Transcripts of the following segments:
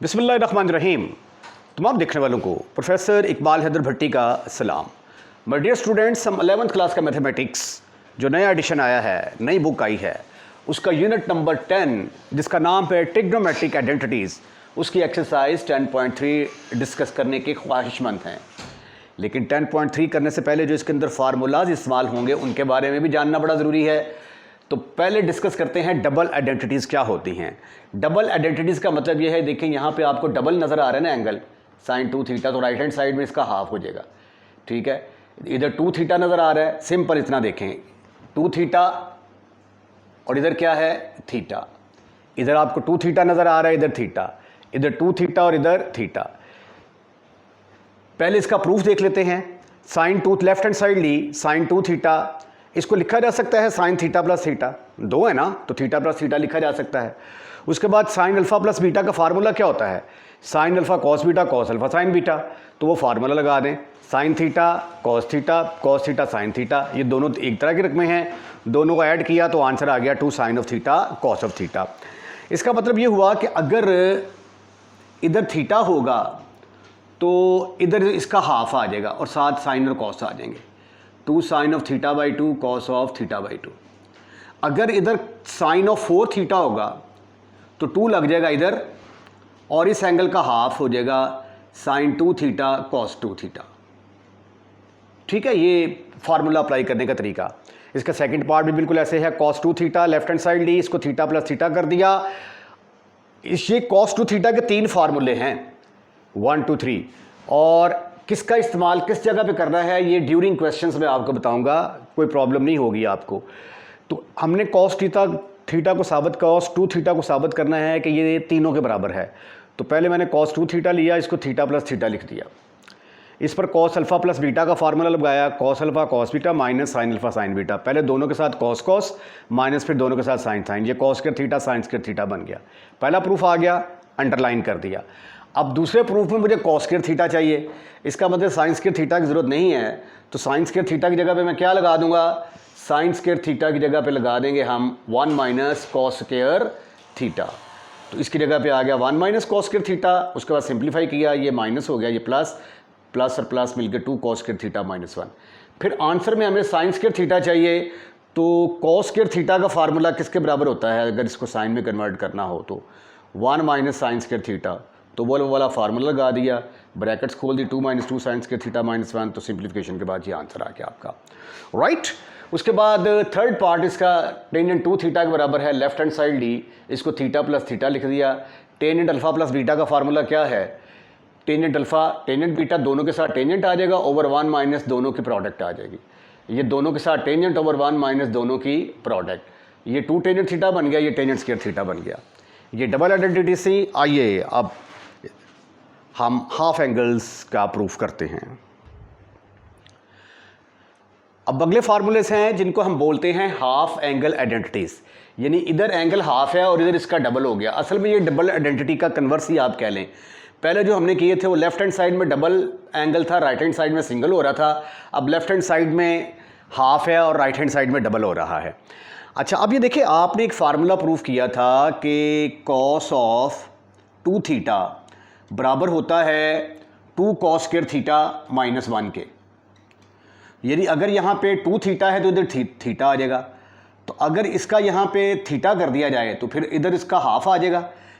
बिस्मिल्लाहिर्रहमानिर्रहीम। तमाम देखने वालों को प्रोफेसर इकबाल हैदर भट्टी का सलाम। माय डियर स्टूडेंट्स, हम 11th क्लास का मैथमेटिक्स जो नया एडिशन आया है, नई बुक आई है, उसका यूनिट नंबर 10 जिसका नाम है ट्रिग्नोमेट्रिक आइडेंटिटीज़, उसकी एक्सरसाइज 10.3 डिस्कस करने के ख्वाहिशमंद हैं। लेकिन 10.3 करने से पहले जो इसके अंदर फार्मूलाज इस्तेमाल होंगे उनके बारे में भी जानना बड़ा ज़रूरी है। तो पहले डिस्कस करते हैं डबल आइडेंटिटीज़ क्या होती हैं। डबल आइडेंटिटीज़ का मतलब ये है, देखिए यहाँ पे आपको डबल नज़र आ रहा है ना एंगल sin 2 थीटा, तो राइट हैंड साइड में इसका हाफ हो जाएगा। ठीक है, इधर 2 थीटा नज़र आ रहा है, सिंपल इतना देखें 2 थीटा और इधर क्या है थीटा। इधर आपको 2 थीटा नज़र आ रहा है, इधर थीटा, इधर 2 थीटा और इधर थीटा। पहले इसका प्रूफ देख लेते हैं। sin 2 लेफ्ट हैंड साइड ली, sin 2 थीटा, इसको लिखा जा सकता है sin थीटा प्लस थीटा, दो है ना तो थीटा प्लस थीटा लिखा जा सकता है। उसके बाद sin अल्फ़ा प्लस बीटा का फार्मूला क्या होता है, sin alpha cos beta cos alpha sin beta, तो वो फार्मूला लगा दें sin theta cos theta sin theta. ये दोनों एक तरह की रकमें हैं, दोनों को ऐड किया तो आंसर आ गया 2 sin of theta cos of theta. इसका मतलब ये हुआ कि अगर इधर थीटा होगा तो इधर इसका हाफ आ जाएगा और साथ साइन और कॉस आ जाएंगे, 2 sin of theta by 2 cos of theta by 2। अगर इधर sin ऑफ 4 थीटा होगा तो 2 लग जाएगा इधर और इस एंगल का हाफ हो जाएगा sin 2 थीटा कॉस 2 थीटा। ठीक है, ये फार्मूला अप्लाई करने का तरीका। इसका सेकंड पार्ट भी बिल्कुल ऐसे है, cos 2 theta left hand side ली, इसको थीटा प्लस थीटा कर दिया। ये cos 2 थीटा के 3 फार्मूले हैं 1 2 3, और किसका इस्तेमाल किस जगह पे करना है ये ड्यूरिंग क्वेश्चंस में आपको बताऊंगा, कोई प्रॉब्लम नहीं होगी आपको। तो हमने cos थीटा को साबित cos 2 थीटा को साबित करना है कि ये तीनों के बराबर है। तो पहले मैंने cos 2 थीटा लिया, इसको थीटा प्लस थीटा लिख दिया, इस पर cos अल्फ़ा प्लस बीटा का फार्मूला लगाया, cos alpha cos beta minus sin alpha sin beta. पहले दोनों के साथ cos cos माइनस फिर दोनों के साथ sin sin, ये cos square theta sin square theta बन गया। पहला प्रूफ आ गया, अंडरलाइन कर दिया। अब दूसरे प्रूफ में मुझे cos स्क्वायर थीटा चाहिए, इसका मतलब sin स्क्वायर थीटा की ज़रूरत नहीं है, तो sin स्क्वायर थीटा की जगह पे मैं क्या लगा दूंगा, sin स्क्वायर थीटा की जगह पे लगा देंगे हम 1 माइनस cos स्क्वायर थीटा। तो इसकी जगह पे आ गया 1 माइनस cos स्क्वायर थीटा। उसके बाद सिंप्लीफाई किया, ये माइनस हो गया, ये प्लस प्लस और प्लस मिलकर 2 cos स्क्वायर थीटा माइनस 1। फिर आंसर में हमें sin स्क्वायर थीटा चाहिए, तो cos स्क्वायर थीटा का फार्मूला किसके बराबर होता है, अगर इसको साइन में कन्वर्ट करना हो तो 1 माइनस sin स्क्वायर थीटा, तो वो वाला फार्मूला लगा दिया, ब्रैकेट्स खोल दी, 2 minus 2 sin square theta minus 1, तो सिंप्लीफिकेशन के बाद ये आंसर आ गया आपका, राइट। उसके बाद थर्ड पार्ट इसका टेंजेंट 2 थीटा के बराबर है, लेफ्ट हैंड साइड ली, इसको थीटा प्लस थीटा लिख दिया। टेंजेंट अल्फ़ा प्लस बीटा का फार्मूला क्या है, टेंजेंट अल्फ़ा टेंजेंट बीटा दोनों के साथ टेंजेंट आ जाएगा, ओवर 1 माइनस दोनों की प्रोडक्ट आ जाएगी। ये दोनों के साथ टेंजेंट ओवर 1 माइनस दोनों की प्रोडक्ट, ये 2 टेंजेंट थीटा बन गया, ये टेंजेंट स्क्वायर थीटा बन गया। ये डबल आइडेंटिटी से आइए अब हम हाफ एंगल्स का प्रूफ करते हैं। अब अगले फार्मूलेस हैं जिनको हम बोलते हैं हाफ एंगल आइडेंटिटीज़, यानी इधर एंगल हाफ है और इधर इसका डबल हो गया। असल में ये डबल आइडेंटिटी का कन्वर्स ही आप कह लें। पहले जो हमने किए थे वो लेफ्ट हैंड साइड में डबल एंगल था, राइट हैंड साइड में सिंगल हो रहा था। अब लेफ्ट हैंड साइड में हाफ है और राइट हैंड साइड में डबल हो रहा है। अच्छा, अब ये देखिए, आपने एक फार्मूला प्रूफ किया था कि cos ऑफ 2 थीटा बराबर होता है 2 cos स्क्वायर थीटा माइनस 1 के। यानी अगर यहाँ पे 2 थीटा है तो इधर थीटा आ जाएगा, तो अगर इसका यहाँ पे थीटा कर दिया जाए तो फिर इधर इसका हाफ आ जाएगा,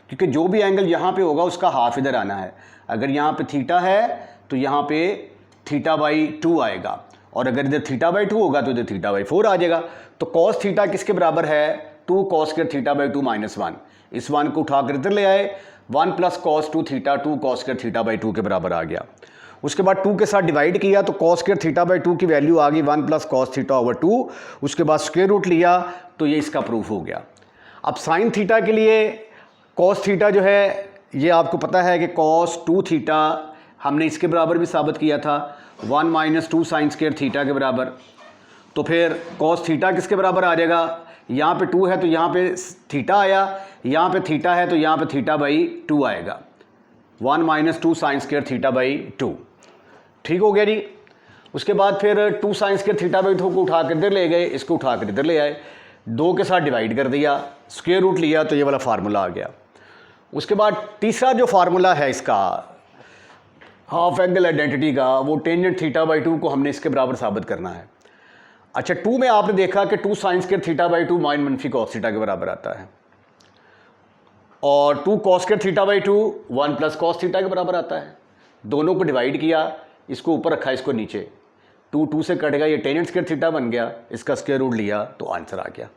क्योंकि जो भी एंगल यहाँ पे होगा उसका हाफ इधर आना है। अगर यहाँ पे थीटा है तो यहाँ पे थीटा बाई 2 आएगा, और अगर इधर थीटा बाई 2 होगा तो इधर थीटा बाई 4 आ जाएगा। तो cos थीटा किसके बराबर है, 2 cos square theta by 2 minus 1। इस 1 को उठाकर इधर ले आए, 1 plus cos 2 theta 2 cos square theta by 2 के बराबर आ गया। उसके बाद 2 के साथ डिवाइड किया तो cos स्क्वायर थीटा बाई 2 की वैल्यू आ गई 1 प्लस cos थीटा ओवर 2। उसके बाद स्क्वायर रूट लिया तो ये इसका प्रूफ हो गया। अब sin थीटा के लिए cos थीटा जो है ये आपको पता है कि cos 2 थीटा हमने इसके बराबर भी साबित किया था, 1 माइनस 2 sin स्क्वायर थीटा के बराबर। तो फिर cos थीटा किसके बराबर आ जाएगा, यहाँ पे 2 है तो यहाँ पे थीटा आया, यहाँ पे थीटा है तो यहाँ पे थीटा बाई 2 आएगा, 1 minus 2 sin square theta by 2। ठीक हो गया जी। उसके बाद फिर 2 sin स्क्वायर थीटा बाई 2 को उठा कर इधर ले गए, इसको उठा कर इधर ले आए, 2 के साथ डिवाइड कर दिया, स्क्वायर रूट लिया तो ये वाला फार्मूला आ गया। उसके बाद तीसरा जो फार्मूला है इसका हाफ एंगल आइडेंटिटी का, वो टेंजेंट थीटा बाई 2 को हमने इसके बराबर साबित करना है। अच्छा, 2 में आपने देखा कि 2 sine square theta by 2 mine मनफी कॉस थीटा के बराबर आता है, और 2 cos square theta by 2 1 plus cos theta के बराबर आता है। दोनों को डिवाइड किया, इसको ऊपर रखा, इसको नीचे, 2 2 से कट गया, ये टेंजेंट स्क्वायर थीटा बन गया, इसका स्क्वायर रूट लिया तो आंसर आ गया।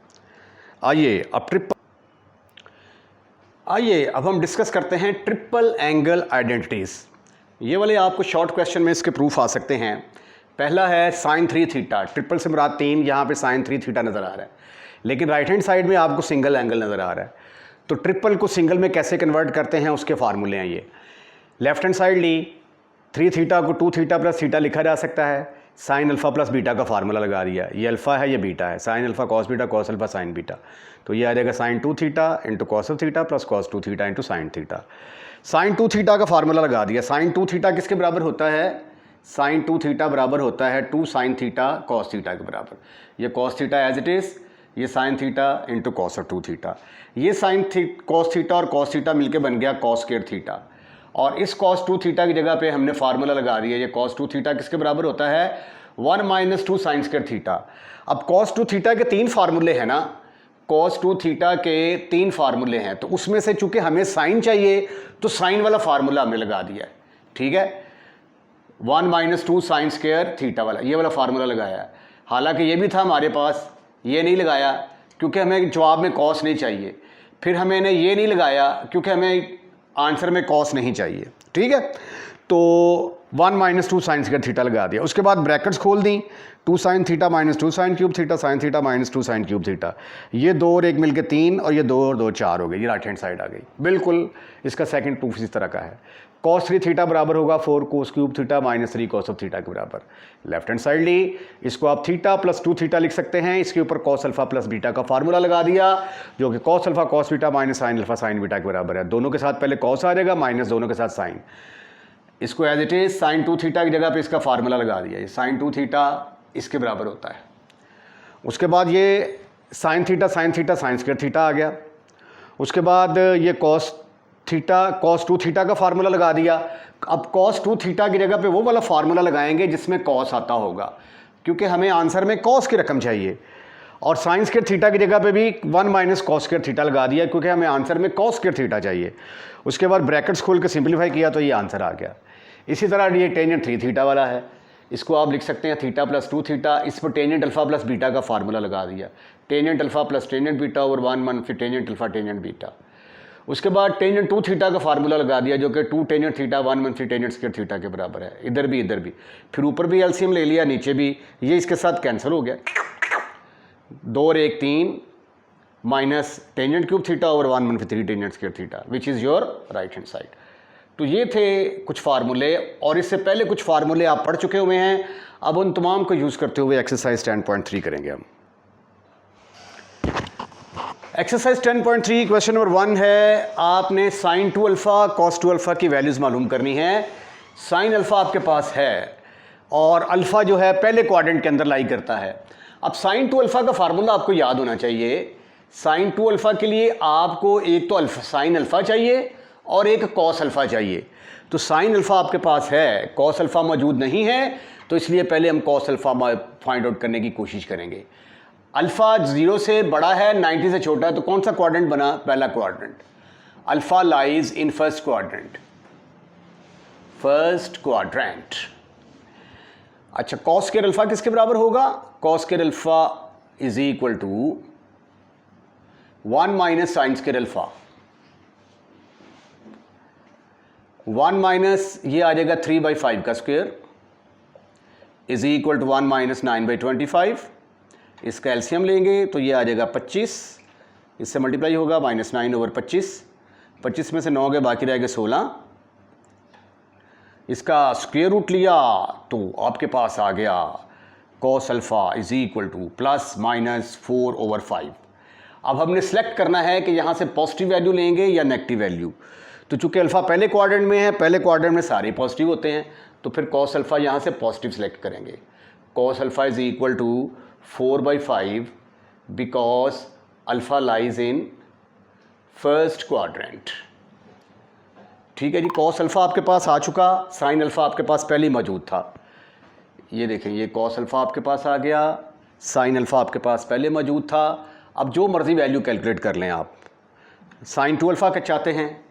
आइए अब हम डिस्कस करते हैं ट्रिपल एंगल आइडेंटिटीज़। ये वाले आपको शॉर्ट क्वेश्चन में इसके प्रूफ आ सकते हैं। पहला है साइन 3 थीटा, ट्रिपल से मुराद 3, यहाँ पे साइन 3 थीटा नज़र आ रहा है, लेकिन राइट हैंड साइड में आपको सिंगल एंगल नज़र आ रहा है। तो ट्रिपल को सिंगल में कैसे कन्वर्ट करते हैं उसके फार्मूले हैं ये। लेफ्ट हैंड साइड ली, 3 थीटा को 2 थीटा प्लस थीटा लिखा जा सकता है, साइन अल्फा प्लस बीटा का फार्मूला लगा दिया, ये अल्फा है ये बीटा है, sine alpha cos beta cos alpha sine beta, तो ये आ जाएगा sine 2 theta into cos of theta plus cos 2 theta into sine theta. Sine 2 theta का फार्मूला लगा दिया। साइन 2 थीटा किसके बराबर होता है? साइन 2 थीटा बराबर होता है 2 साइन थीटा कॉस थीटा के बराबर। ये cos theta as it is, ये sine theta into cos of 2 theta, ये साइन कॉस थीटा और कॉस थीटा मिलके बन गया कॉस स्क्वायर थीटा, और इस कॉस 2 थीटा की जगह पे हमने फार्मूला लगा दिया। ये कॉस 2 थीटा किसके बराबर होता है? 1 माइनस 2 साइन स्क्वायर थीटा। अब कॉस 2 थीटा के 3 फार्मूले हैं ना, कॉस 2 थीटा के 3 फार्मूले हैं, तो उसमें से चूंकि हमें साइन चाहिए तो साइन वाला फार्मूला हमने लगा दिया है, ठीक है। 1 माइनस 2 साइन स्क्वायर थीटा वाला, ये वाला फार्मूला लगाया है। हालांकि ये भी था हमारे पास, ये नहीं लगाया क्योंकि हमें जवाब में कॉस नहीं चाहिए, फिर हमें ये नहीं लगाया क्योंकि हमें आंसर में कॉस नहीं चाहिए, ठीक है। तो 1 माइनस 2 साइन स्क्वायर थीटा लगा दिया। उसके बाद ब्रैकेट्स खोल दी, 2 sine theta minus 2 sine cube theta, sine theta minus 2 sine cube theta, ये 2 और 1 मिलके 3, और ये 2 और 2 4 हो गई, ये राइट हैंड साइड आ गई। बिल्कुल इसका सेकंड प्रूफ इस तरह का है। कॉस 3 थीटा बराबर होगा 4 cos cube theta minus 3 cos of theta के बराबर। लेफ्ट हैंड साइड ली, इसको आप थीटा प्लस 2 थीटा लिख सकते हैं, इसके ऊपर कॉस अल्फा प्लस बीटा का फार्मूला लगा दिया, जो कि cos alpha cos beta minus sine alpha sine beta के बराबर है। दोनों के साथ पहले कॉस आ जाएगा, माइनस दोनों के साथ साइन, इसको as it is sine 2 theta की जगह पे इसका फार्मूला लगा दिया, ये साइन 2 थीटा इसके बराबर होता है। उसके बाद ये sine theta sine square theta आ गया। उसके बाद ये कॉस थीटा कॉस 2 थीटा का फार्मूला लगा दिया। अब कॉस 2 थीटा की जगह पे वो वाला फार्मूला लगाएंगे जिसमें कॉस आता होगा, क्योंकि हमें आंसर में कॉस की रकम चाहिए। और साइन स्क्वायर थीटा की जगह पे भी 1 माइनस कॉस स्क्वायर थीटा लगा दिया, क्योंकि हमें आंसर में कॉस स्क्वायर थीटा चाहिए। उसके बाद ब्रैकेट्स खोल के सिंप्लीफाई किया तो ये आंसर आ गया। इसी तरह ये टेंजेंट 3 थीटा वाला है, इसको आप लिख सकते हैं थीटा प्लस 2 थीटा, इस पर टेंजेंट अल्फा प्लस बीटा का फार्मूला लगा दिया, tangent alpha plus tangent beta over 1 फिर टेंजेंट अल्फा टेंजेंट बीटा। उसके बाद टेंजेंट 2 थीटा का फार्मूला लगा दिया, जो कि 2 टेंजेंट थीटा 1 फिर टेंजेंट स्क्वायर थीटा के बराबर है। इधर भी फिर ऊपर भी एलसीएम ले लिया, नीचे भी, ये इसके साथ कैंसिल हो गया, 2 और 1 3 minus tangent cube theta over 1 फिर 3 tangent square theta, which is your right hand side. तो ये थे कुछ फार्मूले, और इससे पहले कुछ फार्मूले आप पढ़ चुके हुए हैं। अब उन तमाम को यूज़ करते हुए एक्सरसाइज 10.3 करेंगे हम। एक्सरसाइज 10.3 क्वेश्चन नंबर 1 है, आपने साइन 2 अल्फ़ा कॉस 2 अल्फ़ा की वैल्यूज़ मालूम करनी है। साइन अल्फ़ा आपके पास है और अल्फ़ा जो है पहले क्वाड्रेंट के अंदर लाई करता है। अब साइन 2 अल्फ़ा का फार्मूला आपको याद होना चाहिए। साइन 2 अल्फ़ा के लिए आपको एक तो अल्फ़ा साइन अल्फ़ा चाहिए और एक कॉस अल्फ़ा चाहिए। तो साइन अल्फ़ा आपके पास है, कॉस अल्फ़ा मौजूद नहीं है, तो इसलिए पहले हम कॉस अल्फ़ा फाइंड आउट करने की कोशिश करेंगे। अल्फ़ा 0 से बड़ा है, 90 से छोटा है, तो कौन सा क्वाड्रेंट बना? पहला quadrant. Alpha lies in first quadrant, अच्छा, कॉस स्क्वायर अल्फ़ा किसके बराबर होगा? Cos square alpha is equal to 1 minus sine square alpha, 1 minus ये आ जाएगा 3/5 का square is equal to 1 minus 9/25। इसका एलसीएम लेंगे तो ये आ जाएगा 25, इससे मल्टीप्लाई होगा -9 ओवर 25 में से 9 गए, बाकी रह गए 16। इसका स्क्वायर रूट लिया तो आपके पास आ गया cos alpha is equal to +-4 over 5। अब हमने सेलेक्ट करना है कि यहाँ से पॉजिटिव वैल्यू लेंगे या नेगेटिव वैल्यू। तो चूंकि अल्फ़ा पहले क्वाड्रेंट में है, पहले क्वाड्रेंट में सारे पॉजिटिव होते हैं, तो फिर कॉस अल्फ़ा यहाँ से पॉजिटिव सेलेक्ट करेंगे। Cos alpha is equal to 4/5 because alpha lies in first quadrant. ठीक है जी, कॉस अल्फ़ा आपके पास आ चुका, साइन अल्फ़ा आपके पास पहले ही मौजूद था। ये देखें, ये कॉस अल्फ़ा आपके पास आ गया, साइन अल्फ़ा आपके पास पहले मौजूद था। अब जो मर्ज़ी वैल्यू कैलकुलेट कर लें आप। साइन 2 अल्फ़ा का चाहते हैं,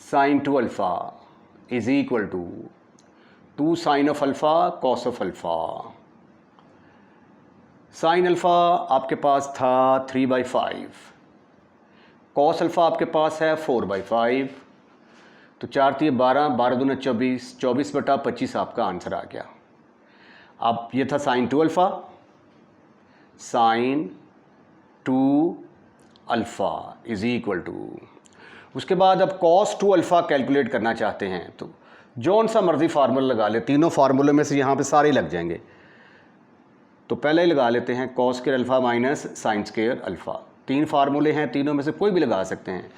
sine 2 alpha is equal to 2 sine of alpha cos of alpha. Sine alpha आपके पास था 3/5, कॉस अल्फ़ा आपके पास है 4/5, तो 4 3 12, 12 दूना 24, 24/25 आपका आंसर आ गया। अब ये था sine 2 alpha, sine 2 alpha is equal to, उसके बाद अब कॉस 2 अल्फ़ा कैलकुलेट करना चाहते हैं तो जौन सा मर्ज़ी फार्मूला लगा ले, तीनों फार्मूले में से यहाँ पे सारे लग जाएंगे। तो पहले ही लगा लेते हैं cos square alpha minus sine square alpha. 3 फार्मूले हैं, तीनों में से कोई भी लगा सकते हैं।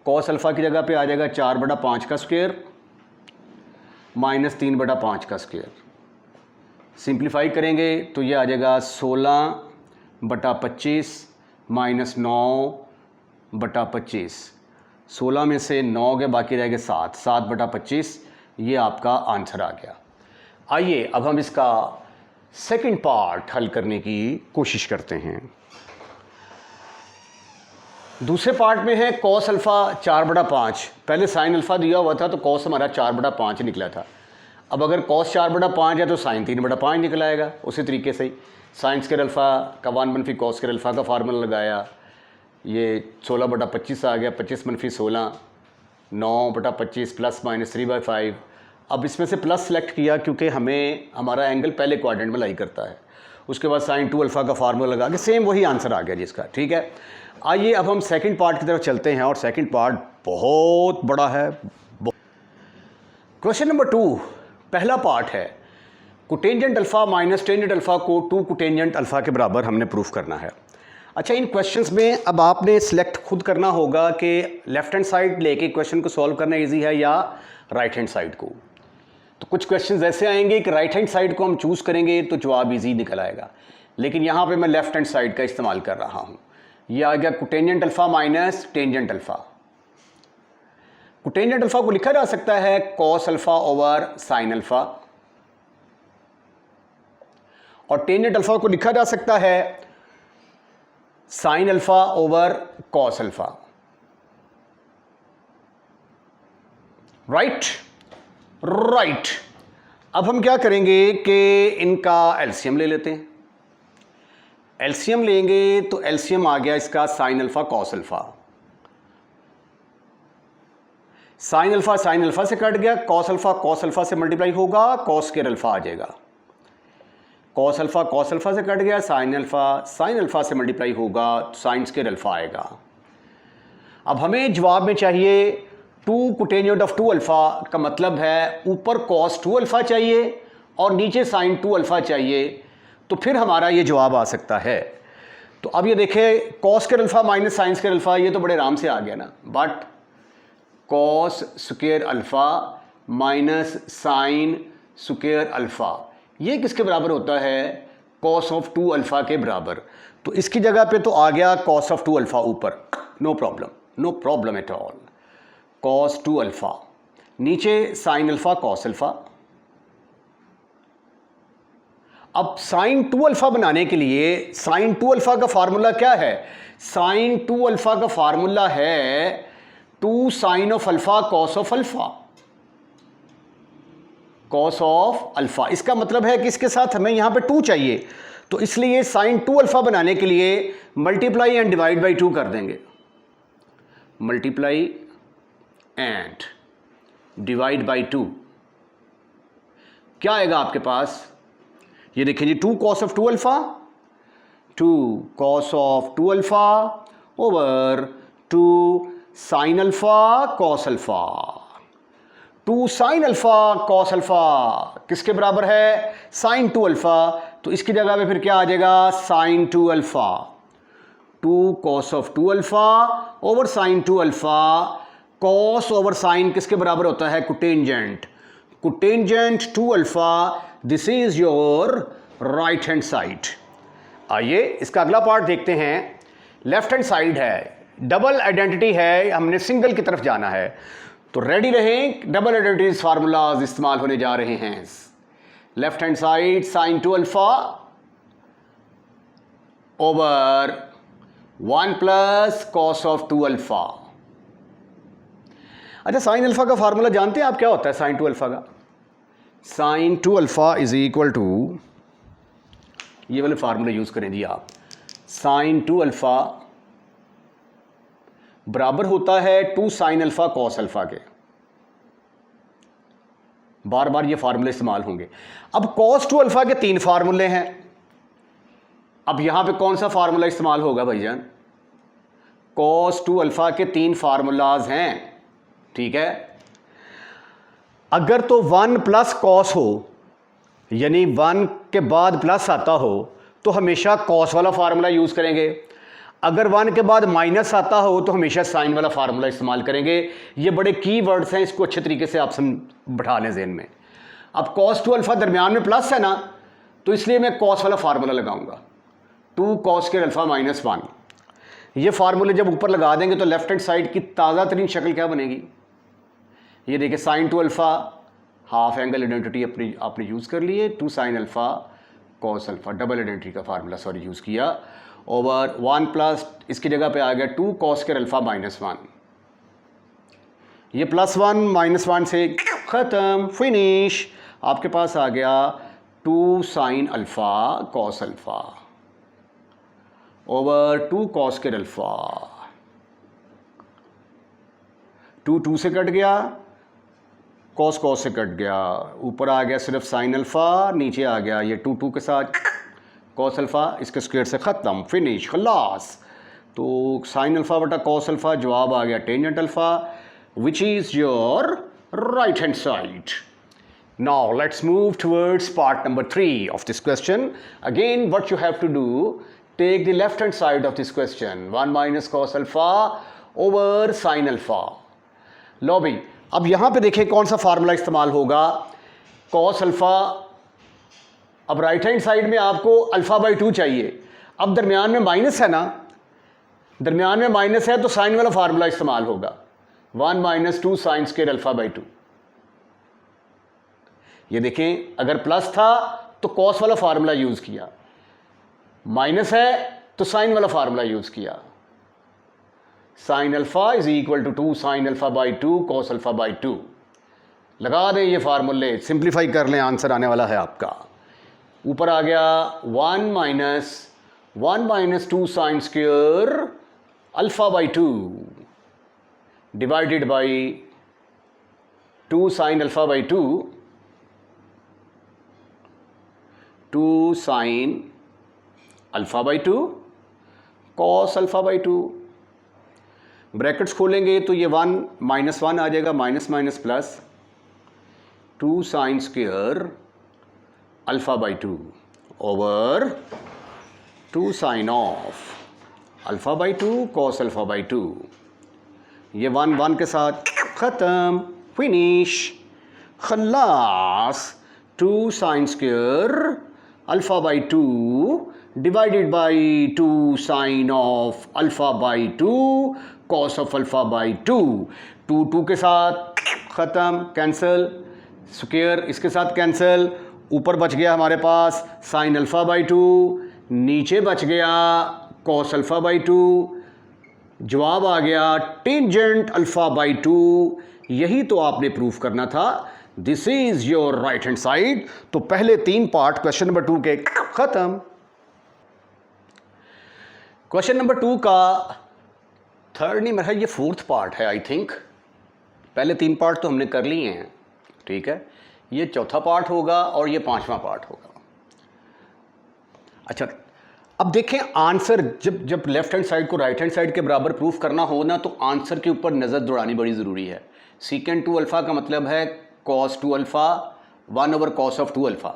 कॉस अल्फ़ा की जगह पे आ जाएगा 4/5 का स्क्वायर माइनस 3/5 का स्क्वायर। सिंप्लीफाई करेंगे तो ये आ जाएगा 16/25 माइनस 9/25। 16 में से 9 के बाकी रह गए 7, 7/25, ये आपका आंसर आ गया। आइए अब हम इसका सेकंड पार्ट हल करने की कोशिश करते हैं। दूसरे पार्ट में है कॉस अल्फ़ा 4/5। पहले साइन अल्फ़ा दिया हुआ था तो कॉस हमारा 4/5 निकला था। अब अगर कॉस 4/5 है तो साइन 3/5 निकल आएगा। उसी तरीके से ही साइन स्क्वायर अल्फ़ा का 1 - कॉस स्क्वायर अल्फ़ा का फार्मूला लगाया, ये 16/25 आ गया, 25 - 16, 9/25 प्लस माइनस 3/5। अब इसमें से प्लस सेलेक्ट किया क्योंकि हमें हमारा एंगल पहले क्वाड्रेंट में लाई करता है। उसके बाद साइन 2 अल्फ़ा का फार्मूला लगा के सेम वही आंसर आ गया जिसका। ठीक है, आइए अब हम सेकंड पार्ट की तरफ चलते हैं और सेकंड पार्ट बहुत बड़ा है। क्वेश्चन नंबर 2, पहला पार्ट है cotangent alpha minus tangent alpha को 2 कोटेंजेंट अल्फ़ा के बराबर हमने प्रूफ करना है। अच्छा, इन क्वेश्चंस में अब आपने सिलेक्ट खुद करना होगा कि लेफ्ट हैंड साइड लेके क्वेश्चन को सॉल्व करना इजी है या राइट हैंड साइड को। तो कुछ क्वेश्चंस ऐसे आएंगे कि राइट हैंड साइड को हम चूज़ करेंगे तो जवाब इजी निकल आएगा, लेकिन यहाँ पे मैं लेफ्ट हैंड साइड का इस्तेमाल कर रहा हूँ। ये आ गया cotangent alpha minus tangent alpha. Cotangent alpha को लिखा जा सकता है cos alpha over sine alpha, और टेंजेंट अल्फ़ा को लिखा जा सकता है sine alpha over cos alpha. Right. अब हम क्या करेंगे कि इनका एलसीएम ले लेते हैं। एलसीएम लेंगे तो एलसीएम आ गया इसका sign alpha cos alpha. Sine alpha से कट गया, कॉस अल्फ़ा से मल्टीप्लाई होगा, कॉस स्क्वायर अल्फ़ा आ जाएगा। कॉस अल्फ़ा से कट गया, साइन अल्फ़ा से मल्टीप्लाई होगा, साइन स्क्वायर अल्फ़ा आएगा। अब हमें जवाब में चाहिए 2 कोटेंजेंट ऑफ 2 अल्फ़ा का मतलब है ऊपर कॉस 2 अल्फ़ा चाहिए और नीचे साइन 2 अल्फ़ा चाहिए, तो फिर हमारा ये जवाब आ सकता है। तो अब ये देखें, cos square alpha minus sine square alpha, ये तो बड़े आराम से आ गया ना। But cos square alpha minus sine square alpha ये किसके बराबर होता है? कॉस ऑफ 2 अल्फ़ा के बराबर। तो इसकी जगह पे तो आ गया कॉस ऑफ 2 अल्फ़ा ऊपर, no problem at all. Cos 2 alpha, नीचे साइन अल्फ़ा कॉस अल्फ़ा। अब साइन 2 अल्फ़ा बनाने के लिए साइन 2 अल्फ़ा का फार्मूला क्या है? साइन 2 अल्फ़ा का फार्मूला है 2 sine of alpha cos of alpha. Cos of alpha, इसका मतलब है कि इसके साथ हमें यहां पे 2 चाहिए, तो इसलिए साइन 2 अल्फ़ा बनाने के लिए मल्टीप्लाई एंड डिवाइड बाई 2 कर देंगे। मल्टीप्लाई एंड डिवाइड बाई 2 क्या आएगा आपके पास? ये देखिए जी, 2 cos of 2 alpha, 2 cos of 2 alpha over 2 sine alpha cos alpha. 2 sine alpha cos alpha किसके बराबर है? Sine 2 alpha. तो इसकी जगह पे फिर क्या आ जाएगा? Sine 2 alpha. 2 cos of 2 alpha over sine 2 alpha. Cos over sine किसके बराबर होता है? Cotangent. Cotangent 2 alpha, this is your right hand side. आइए इसका अगला पार्ट देखते हैं। लेफ्ट हैंड साइड है, डबल आइडेंटिटी है, हमने सिंगल की तरफ जाना है। तो रेडी रहें, डबल आइडेंटिटीज फार्मूलाज इस्तेमाल होने जा रहे हैं। Left hand side sine 2 alpha over 1 plus cos of 2 alpha. अच्छा, साइन अल्फा का फार्मूला जानते हैं आप, क्या होता है साइन 2 अल्फा का? Sine 2 alpha is equal to, ये वाले फार्मूला यूज करेंगे आप, साइन 2 अल्फा बराबर होता है 2 साइन अल्फा कॉस अल्फा के। बार बार ये फार्मूले इस्तेमाल होंगे। अब कॉस 2 अल्फा के 3 फार्मूले हैं। अब यहां पे कौन सा फार्मूला इस्तेमाल होगा भाईजान? कॉस 2 अल्फा के 3 फार्मूलाज हैं, ठीक है। अगर तो 1 प्लस कॉस हो, यानी 1 के बाद प्लस आता हो, तो हमेशा कॉस वाला फार्मूला यूज करेंगे। अगर 1 के बाद माइनस आता हो तो हमेशा साइन वाला फार्मूला इस्तेमाल करेंगे। ये बड़े की वर्ड्स हैं, इसको अच्छे तरीके से आप बैठा लें ज़हन में। अब कॉस 2 अल्फा दरमियान में प्लस है ना, तो इसलिए मैं कॉस वाला फार्मूला लगाऊंगा, 2 कॉस के अल्फा माइनस 1। ये फार्मूले जब ऊपर लगा देंगे तो लेफ्ट हैंड साइड की ताज़ा तरीन शक्ल क्या बनेगी? ये देखिए, sine 2 alpha half angle identity आपने यूज़ कर लिए, 2 sine alpha cos alpha, double identity का फार्मूला यूज़ किया, ओवर 1 प्लस इसकी जगह पे आ गया 2 कॉस के अल्फा माइनस 1। ये +1 -1 से ख़त्म, फिनिश। आपके पास आ गया 2 sine alpha cos alpha over 2 cos के अल्फा। 2 से कट गया, कॉस कॉस से कट गया, ऊपर आ गया सिर्फ साइन अल्फा, नीचे आ गया ये 2 के साथ कॉस अल्फा, इसके स्क्वायर से ख़त्म, फिनिश, खलास। तो साइन अल्फा बटा कॉस अल्फा, जवाब आ गया tangent alpha, which is your right hand side. Now let's move towards part number 3 of this question. Again what you have to do, take the left hand side of this question, 1 minus cos alpha over sine alpha. लो भाई, अब यहां पे देखें कौन सा formula इस्तेमाल होगा। कॉस अल्फा, अब राइट हैंड साइड में आपको अल्फा बाई 2 चाहिए। अब दरमियान में माइनस है ना, दरमियान में माइनस है तो साइन वाला फार्मूला इस्तेमाल होगा, 1 minus 2 sine square alpha by 2। ये देखें, अगर प्लस था तो कॉस वाला फार्मूला यूज किया, माइनस है तो साइन वाला फार्मूला यूज किया। Sine alpha is equal to 2 sine alpha by 2 cos alpha by 2। लगा दें ये फार्मूले, सिंप्लीफाई कर लें, आंसर आने वाला है आपका। ऊपर आ गया 1 minus 2 sine square alpha by 2 divided by 2 sine alpha by 2, 2 sine alpha by 2 cos alpha by 2। Brackets खोलेंगे तो ये 1 -1 आ जाएगा, minus minus plus 2 sine square alpha by 2 over 2 sine of alpha by 2 cos alpha by 2। ये 1 के साथ ख़त्म, finish, खलास। 2 sine square alpha by 2 divided by 2 sine of alpha by 2 cos of alpha by 2। 2 के साथ ख़त्म, कैंसिल, स्क्वायर इसके साथ कैंसिल, ऊपर बच गया हमारे पास साइन अल्फा बाई 2, नीचे बच गया कॉस अल्फा बाई 2, जवाब आ गया टेंजेंट अल्फा बाई 2। यही तो आपने प्रूफ करना था। This is your right hand side. तो पहले 3 पार्ट क्वेश्चन नंबर 2 के खत्म। क्वेश्चन नंबर 2 का थर्ड नहीं, मेरा ये 4th पार्ट है आई थिंक। पहले 3 पार्ट तो हमने कर लिए हैं, ठीक है, ये 4था पार्ट होगा और ये 5वां पार्ट होगा। अच्छा, अब देखें आंसर, जब लेफ्ट हैंड साइड को राइट हैंड साइड के बराबर प्रूफ करना हो ना, तो आंसर के ऊपर नज़र दौड़ानी बड़ी ज़रूरी है। सीकेंट 2 अल्फ़ा का मतलब है cos 2 alpha 1 over cos of 2 alpha,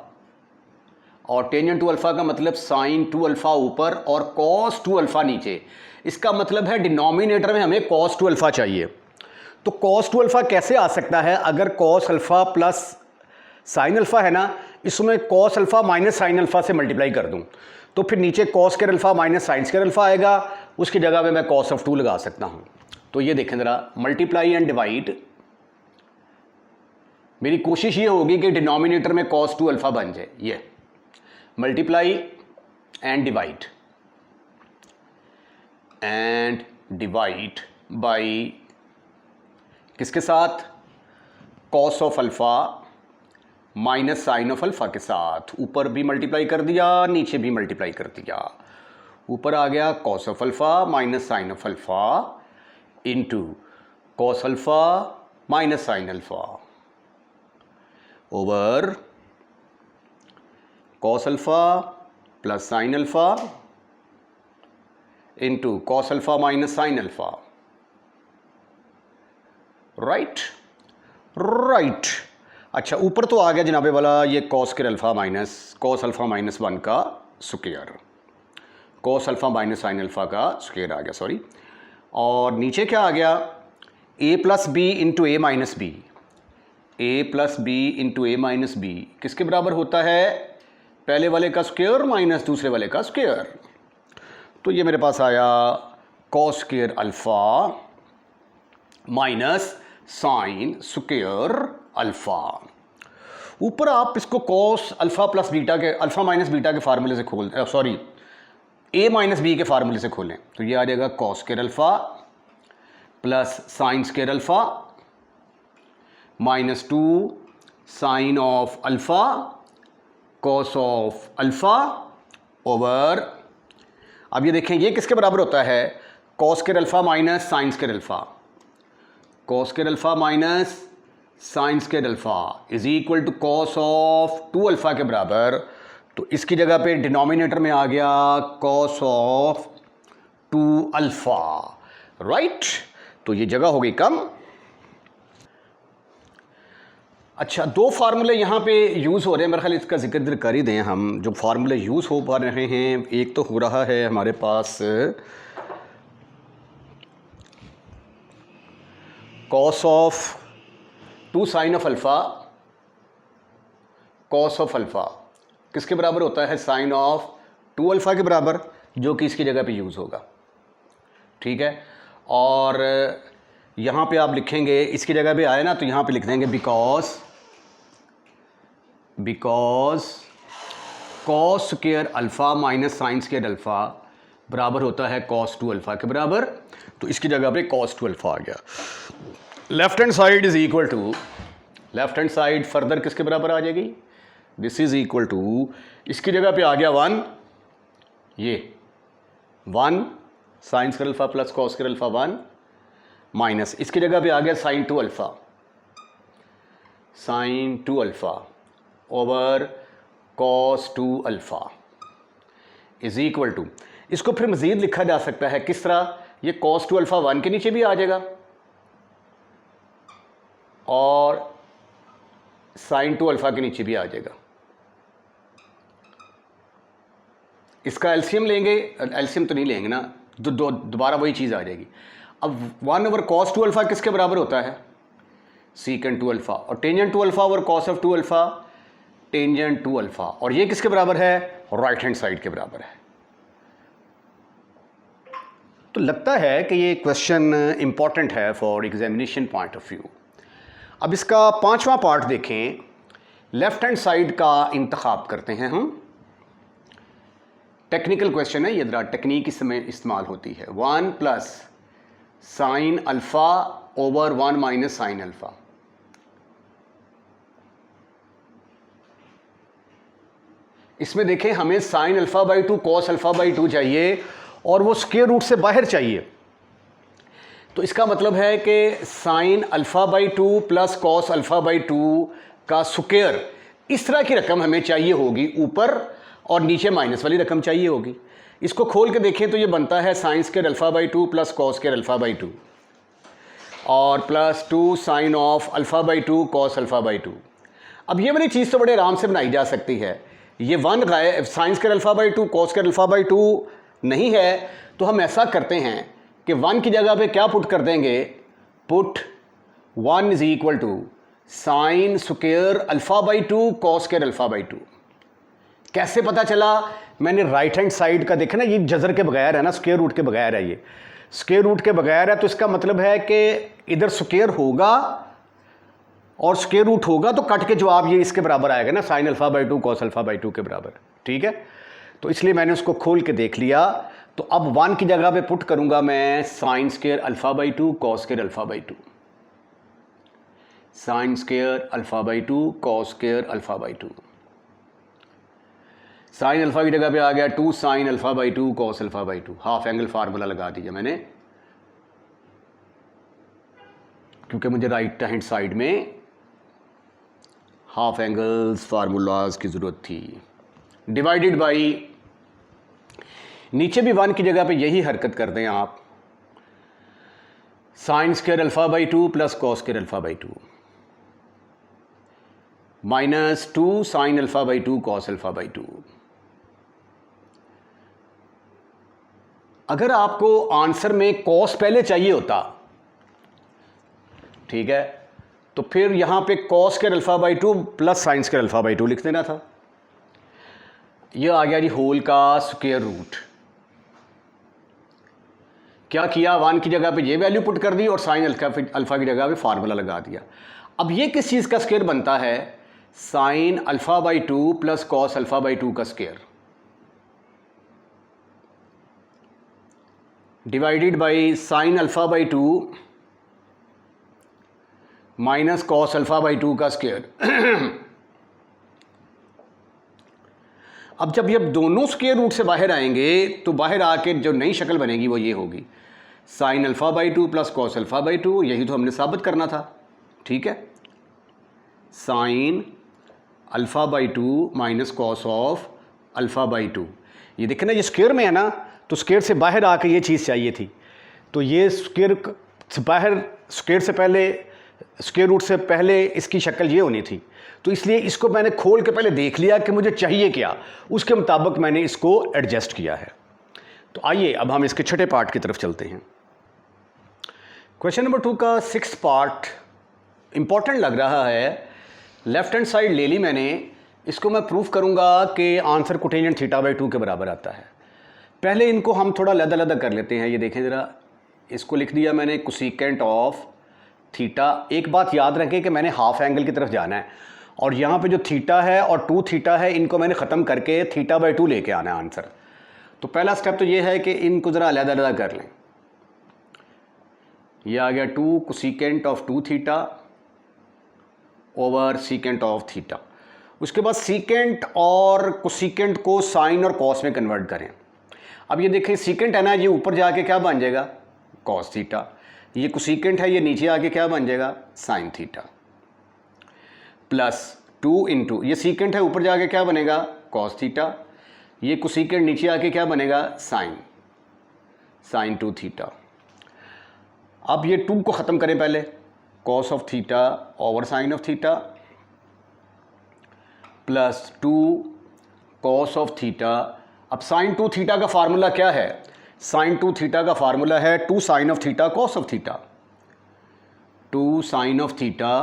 और टेंजेंट 2 अल्फ़ा का मतलब साइन 2 अल्फ़ा ऊपर और कॉस 2 अल्फ़ा नीचे। इसका मतलब है डिनोमिनेटर में हमें कॉस 2 अल्फ़ा चाहिए। तो कॉस 2 अल्फ़ा कैसे आ सकता है? अगर cos alpha plus sine alpha है ना, इसमें cos alpha minus sine alpha से मल्टीप्लाई कर दूं तो फिर नीचे cos square alpha minus sine square alpha आएगा, उसकी जगह पे मैं कॉस ऑफ 2 लगा सकता हूं। तो ये देखें ज़रा, मल्टीप्लाई एंड डिवाइड, मेरी कोशिश ये होगी कि डिनोमिनेटर में cos 2 अल्फा बन जाए, ये मल्टीप्लाई एंड डिवाइड बाई किसके साथ, cos of alpha minus sine of alpha के साथ। ऊपर भी मल्टीप्लाई कर दिया, नीचे भी मल्टीप्लाई कर दिया। ऊपर आ गया cos of alpha minus sine of alpha into cos alpha minus sine alpha over cos alpha plus sine alpha into cos alpha minus sine alpha. Right. अच्छा, ऊपर तो आ गया जनाबे वाला ये cos अल्फा माइनस 1 का square, cos alpha minus sine alpha का स्क्वायर आ गया, सॉरी। और नीचे क्या आ गया, a plus B into A minus B, a plus B into A minus B किसके बराबर होता है, पहले वाले का स्क्वायर माइनस दूसरे वाले का स्क्वायर। तो ये मेरे पास आया cos square alpha minus sine square alpha. ऊपर आप इसको cos अल्फा प्लस बीटा के, अल्फा माइनस बीटा के फार्मूले से खोल, सॉरी a माइनस बी के फार्मूले से खोलें तो ये आ जाएगा cos square alpha plus sine square alpha minus 2 sine of alpha cos of alpha over, अब ये देखें ये किसके बराबर होता है, cos square alpha minus sine square alpha, cos square alpha minus sine square alpha is equal to cos of 2 alpha के बराबर। तो इसकी जगह पे डिनोमिनेटर में आ गया cos ऑफ 2 अल्फा। राइट, तो ये जगह हो गई कम। अच्छा, दो फार्मूले यहाँ पे यूज़ हो रहे हैं, मेरे ख्याल इसका जिक्र कर ही दें हम। जो फार्मूले यूज़ हो पा रहे हैं, एक तो हो रहा है हमारे पास cos of 2 sine of alpha, cos of alpha किसके बराबर होता है, साइन ऑफ 2 अल्फ़ा के बराबर, जो कि इसकी जगह पे यूज़ होगा। ठीक है, और यहाँ पे आप लिखेंगे, इसकी जगह पे आए ना तो यहाँ पे लिख देंगे because cos square alpha minus sine square alpha बराबर होता है cos 2 अल्फ़ा के बराबर। तो इसकी जगह पे cos 2 अल्फ़ा आ गया। Left hand side is equal to, left hand side further किसके बराबर आ जाएगी, दिस इज इक्वल टू, इसकी जगह पे आ गया 1, ये 1 sine square alpha plus cos square alpha 1 minus, इसकी जगह पे आ गया sine 2 alpha, sine 2 alpha over cos 2 alpha is equal to, इसको फिर मज़ीद लिखा जा सकता है किस तरह, ये cos 2 अल्फ़ा 1 के नीचे भी आ जाएगा और साइन 2 अल्फ़ा के नीचे भी आ जाएगा। इसका एलसीएम लेंगे, एलसीएम तो नहीं लेंगे ना, दोबारा वही चीज़ आ जाएगी। अब 1 ओवर cos 2 अल्फ़ा किसके बराबर होता है, सीकेंट 2 अल्फ़ा, और tangent 2 alpha over cos of 2 alpha tangent 2 alpha, और ये किसके बराबर है, राइट हैंड साइड के बराबर है। तो लगता है कि ये क्वेश्चन इंपॉर्टेंट है for examination point of view. अब इसका 5वां पार्ट देखें, लेफ्ट हैंड साइड का इंतखाब करते हैं हम। टेक्निकल क्वेश्चन है ये, ज़रा टेक्निक इसमें इस्तेमाल होती है। 1 plus sine alpha over 1 minus sine alpha, इसमें देखें हमें sine alpha by 2 cos alpha by 2 चाहिए और वो स्क्वायर रूट से बाहर चाहिए। तो इसका मतलब है कि sine alpha by 2 plus cos alpha by 2 का स्क्वायर, इस तरह की रकम हमें चाहिए होगी ऊपर, और नीचे माइनस वाली रकम चाहिए होगी। इसको खोल के देखें तो ये बनता है sine square alpha by 2 plus cos square alpha by 2 और plus 2 sine of alpha by 2 cos alpha by 2। अब ये वाली चीज़ तो बड़े आराम से बनाई जा सकती है। ये 1 गायब, sign square alpha by 2 cos square alpha by 2 नहीं है, तो हम ऐसा करते हैं कि 1 की जगह पे क्या पुट कर देंगे, put 1 is equal to sine square alpha by 2 cos square alpha by 2। कैसे पता चला, मैंने राइट हैंड साइड का देखा ना, ये जज़र के बगैर है ना, स्क्वायर रूट के बगैर है, ये स्क्वायर रूट के बगैर है, तो इसका मतलब है कि इधर स्क्वायर होगा और स्क्वायर रूट होगा तो कट के जवाब ये इसके बराबर आएगा ना, sign alpha by to cos alpha by to के बराबर। ठीक है, तो इसलिए मैंने उसको खोल के देख लिया। तो अब 1 की जगह पे पुट करूंगा मैं sign square alpha by to cos square alpha by to, sine square alpha by to cos square alpha by to. Sine alpha की जगह पे आ गया 2 sine alpha by to cos alpha by to. Half angle formula लगा दिया मैंने, क्योंकि मुझे राइट हैंड साइड में हाफ एंगल्स फार्मूलाज की ज़रूरत थी। डिवाइडेड बाई, नीचे भी 1 की जगह पे यही हरकत कर दें आप, sign square alpha by two plus cos square alpha by two minus 2 sine alpha by to cos alpha by to. अगर आपको आंसर में कॉस पहले चाहिए होता, ठीक है, तो फिर यहां पे cos square alpha by two plus sine square alpha by to लिख देना था। यह आ गया जी होल का स्क्वायर रूट। क्या किया, 1 की जगह पे ये वैल्यू पुट कर दी और साइन अल्फा की जगह पे फार्मूला लगा दिया। अब ये किस चीज़ का स्क्वायर बनता है, sine alpha by two plus cos alpha by two का square divided by sine alpha by two minus cos alpha by two का स्क्वायर। अब जब ये दोनों स्क्वायर रूट से बाहर आएंगे तो बाहर आके जो नई शक्ल बनेगी वो ये होगी, sign alpha by two plus cos alpha by to. यही तो हमने साबित करना था। ठीक है, sine alpha by two minus cos of alpha by to. ये देखें ना, ये स्क्वायर में है ना, तो स्क्वायर से बाहर आके ये चीज़ चाहिए थी। तो ये स्क्वायर से बाहर, स्क्वायर से पहले, स्क्वायर रूट से पहले इसकी शक्ल ये होनी थी। तो इसलिए इसको मैंने खोल के पहले देख लिया कि मुझे चाहिए क्या, उसके मुताबिक मैंने इसको एडजस्ट किया है। तो आइए अब हम इसके छठे पार्ट की तरफ चलते हैं। क्वेश्चन नंबर 2 का 6th पार्ट इंपॉर्टेंट लग रहा है। लेफ्ट हैंड साइड ले ली मैंने, इसको मैं प्रूफ करूंगा कि आंसर कोटेंजेंट थीटा बाई 2 के बराबर आता है। पहले इनको हम थोड़ा लदा कर लेते हैं। ये देखें ज़रा, इसको लिख दिया मैंने कोसेकेंट ऑफ थीटा। एक बात याद रखें कि मैंने हाफ एंगल की तरफ जाना है और यहाँ पे जो थीटा है और 2 थीटा है, इनको मैंने ख़त्म करके थीटा बाई 2 लेके आना है आंसर। तो पहला स्टेप तो ये है कि इनको ज़रा अलग-अलग कर लें। ये आ गया 2 cosecant of 2 theta over secant of theta. उसके बाद सीकेंट और कोसेकेंट को साइन और कॉस में कन्वर्ट करें। अब ये देखें, सीकेंट है ना, ये ऊपर जाके क्या बन जाएगा, कॉस थीटा। ये कोसेकेंट है, ये नीचे आके क्या बन जाएगा, साइन थीटा। प्लस 2 इंटू, ये सीकेंट है, ऊपर जाके क्या बनेगा, कॉस थीटा। ये कोसेकेंट नीचे आके क्या बनेगा, साइन 2 थीटा। अब ये 2 को ख़त्म करें पहले, cos of theta over sine of theta plus 2 cos of theta. अब साइन 2 थीटा का फार्मूला क्या है, साइन 2 थीटा का फार्मूला है 2 sine of theta cos of theta, 2 sine of theta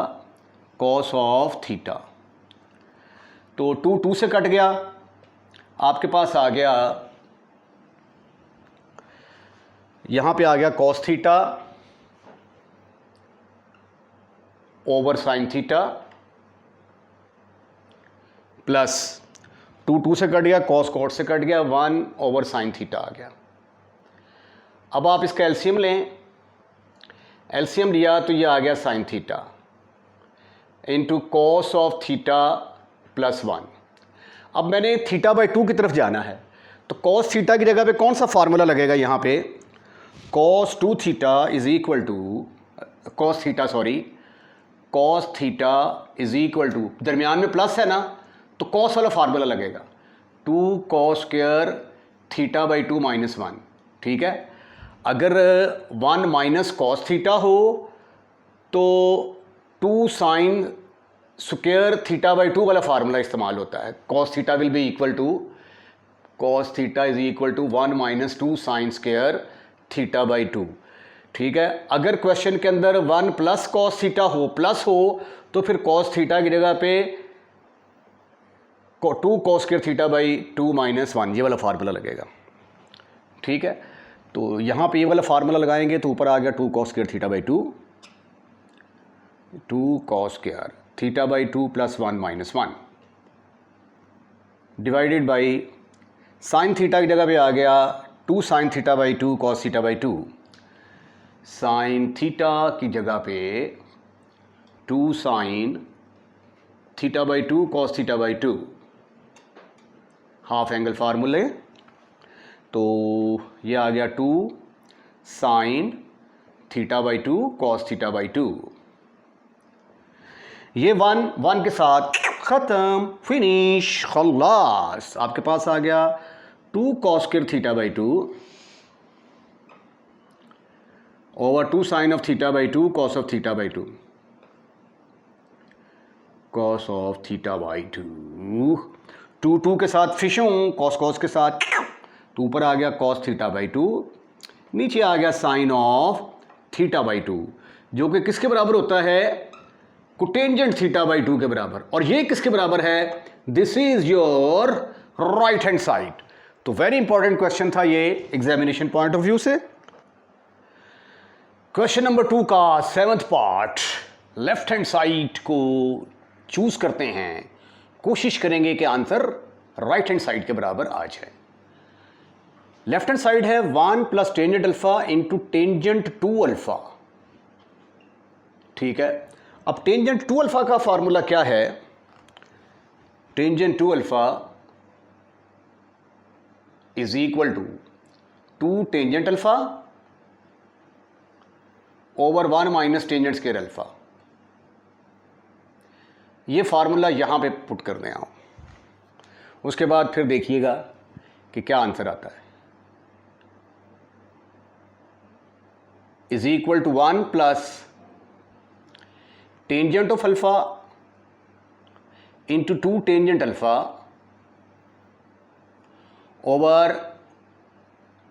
cos of theta. तो 2 से कट गया, आपके पास आ गया, यहां पे आ गया cos theta over sine theta plus 2 से कट गया, कॉस कॉट से कट गया, 1 ओवर साइन थीटा आ गया। अब आप इसका एलसीएम लें, एलसीएम लिया तो ये आ गया sine theta into cos of theta plus 1। अब मैंने थीटा बाई 2 की तरफ जाना है, तो कॉस थीटा की जगह पे कौन सा फार्मूला लगेगा, यहाँ पे cos 2 theta is equal to cos theta, sorry cos theta is equal to, दरमियान में प्लस है ना, तो कॉस वाला फार्मूला लगेगा 2 cos square theta by 2 minus 1। ठीक है, अगर 1 माइनस कॉस थीटा हो तो 2 साइन स्क्वायर थीटा बाई 2 वाला फार्मूला इस्तेमाल होता है। Cos theta will be equal to, cos theta is equal to 1 minus 2 sine square theta by 2। ठीक है, अगर क्वेश्चन के अंदर 1 प्लस कॉस थीटा हो, प्लस हो, तो फिर कॉस थीटा की जगह पे 2 cos square theta by 2 minus 1 ये वाला फार्मूला लगेगा। ठीक है, तो यहाँ पे ये वाला फार्मूला लगाएंगे तो ऊपर आ गया 2 cos square theta by 2 2 cos square theta by 2 plus 1 minus 1 divided by sine theta की जगह पे आ गया 2 sine theta by 2 cos theta by 2। Sine theta की जगह पे 2 sine theta by 2 cos theta by 2 half angle फार्मूले। तो ये आ गया 2 sine theta by 2 cos theta by 2। ये 1 के साथ ख़त्म, फिनिश, खल्लास। आपके पास आ गया 2 cos square theta by 2 over 2 sine of theta by 2 cos of theta by 2 cos of theta by 2 2 के साथ फिशों कॉस के साथ तो ऊपर आ गया कॉस थीटा बाई 2, नीचे आ गया साइन ऑफ थीटा बाई 2 जो कि किसके बराबर होता है, कोटेंजेंट थीटा बाई 2 के बराबर। और ये किसके बराबर है, this is your right hand side. तो वेरी इंपॉर्टेंट क्वेश्चन था ये एग्जामिनेशन पॉइंट ऑफ व्यू से। क्वेश्चन नंबर 2 का 7th part, left hand side को चूज करते हैं, कोशिश करेंगे कि आंसर राइट हैंड साइड के बराबर आ जाए। लेफ्ट हैंड साइड है 1 plus tangent alpha into tangent 2 alpha. ठीक है, अब टेंजेंट 2 अल्फा का फॉर्मूला क्या है, tangent 2 alpha is equal to 2 tangent alpha over 1 minus tangent square alpha. ये फार्मूला यहां पे पुट कर दें आप, उसके बाद फिर देखिएगा कि क्या आंसर आता है। Is equal to 1 plus tangent of alpha into 2 tangent alpha over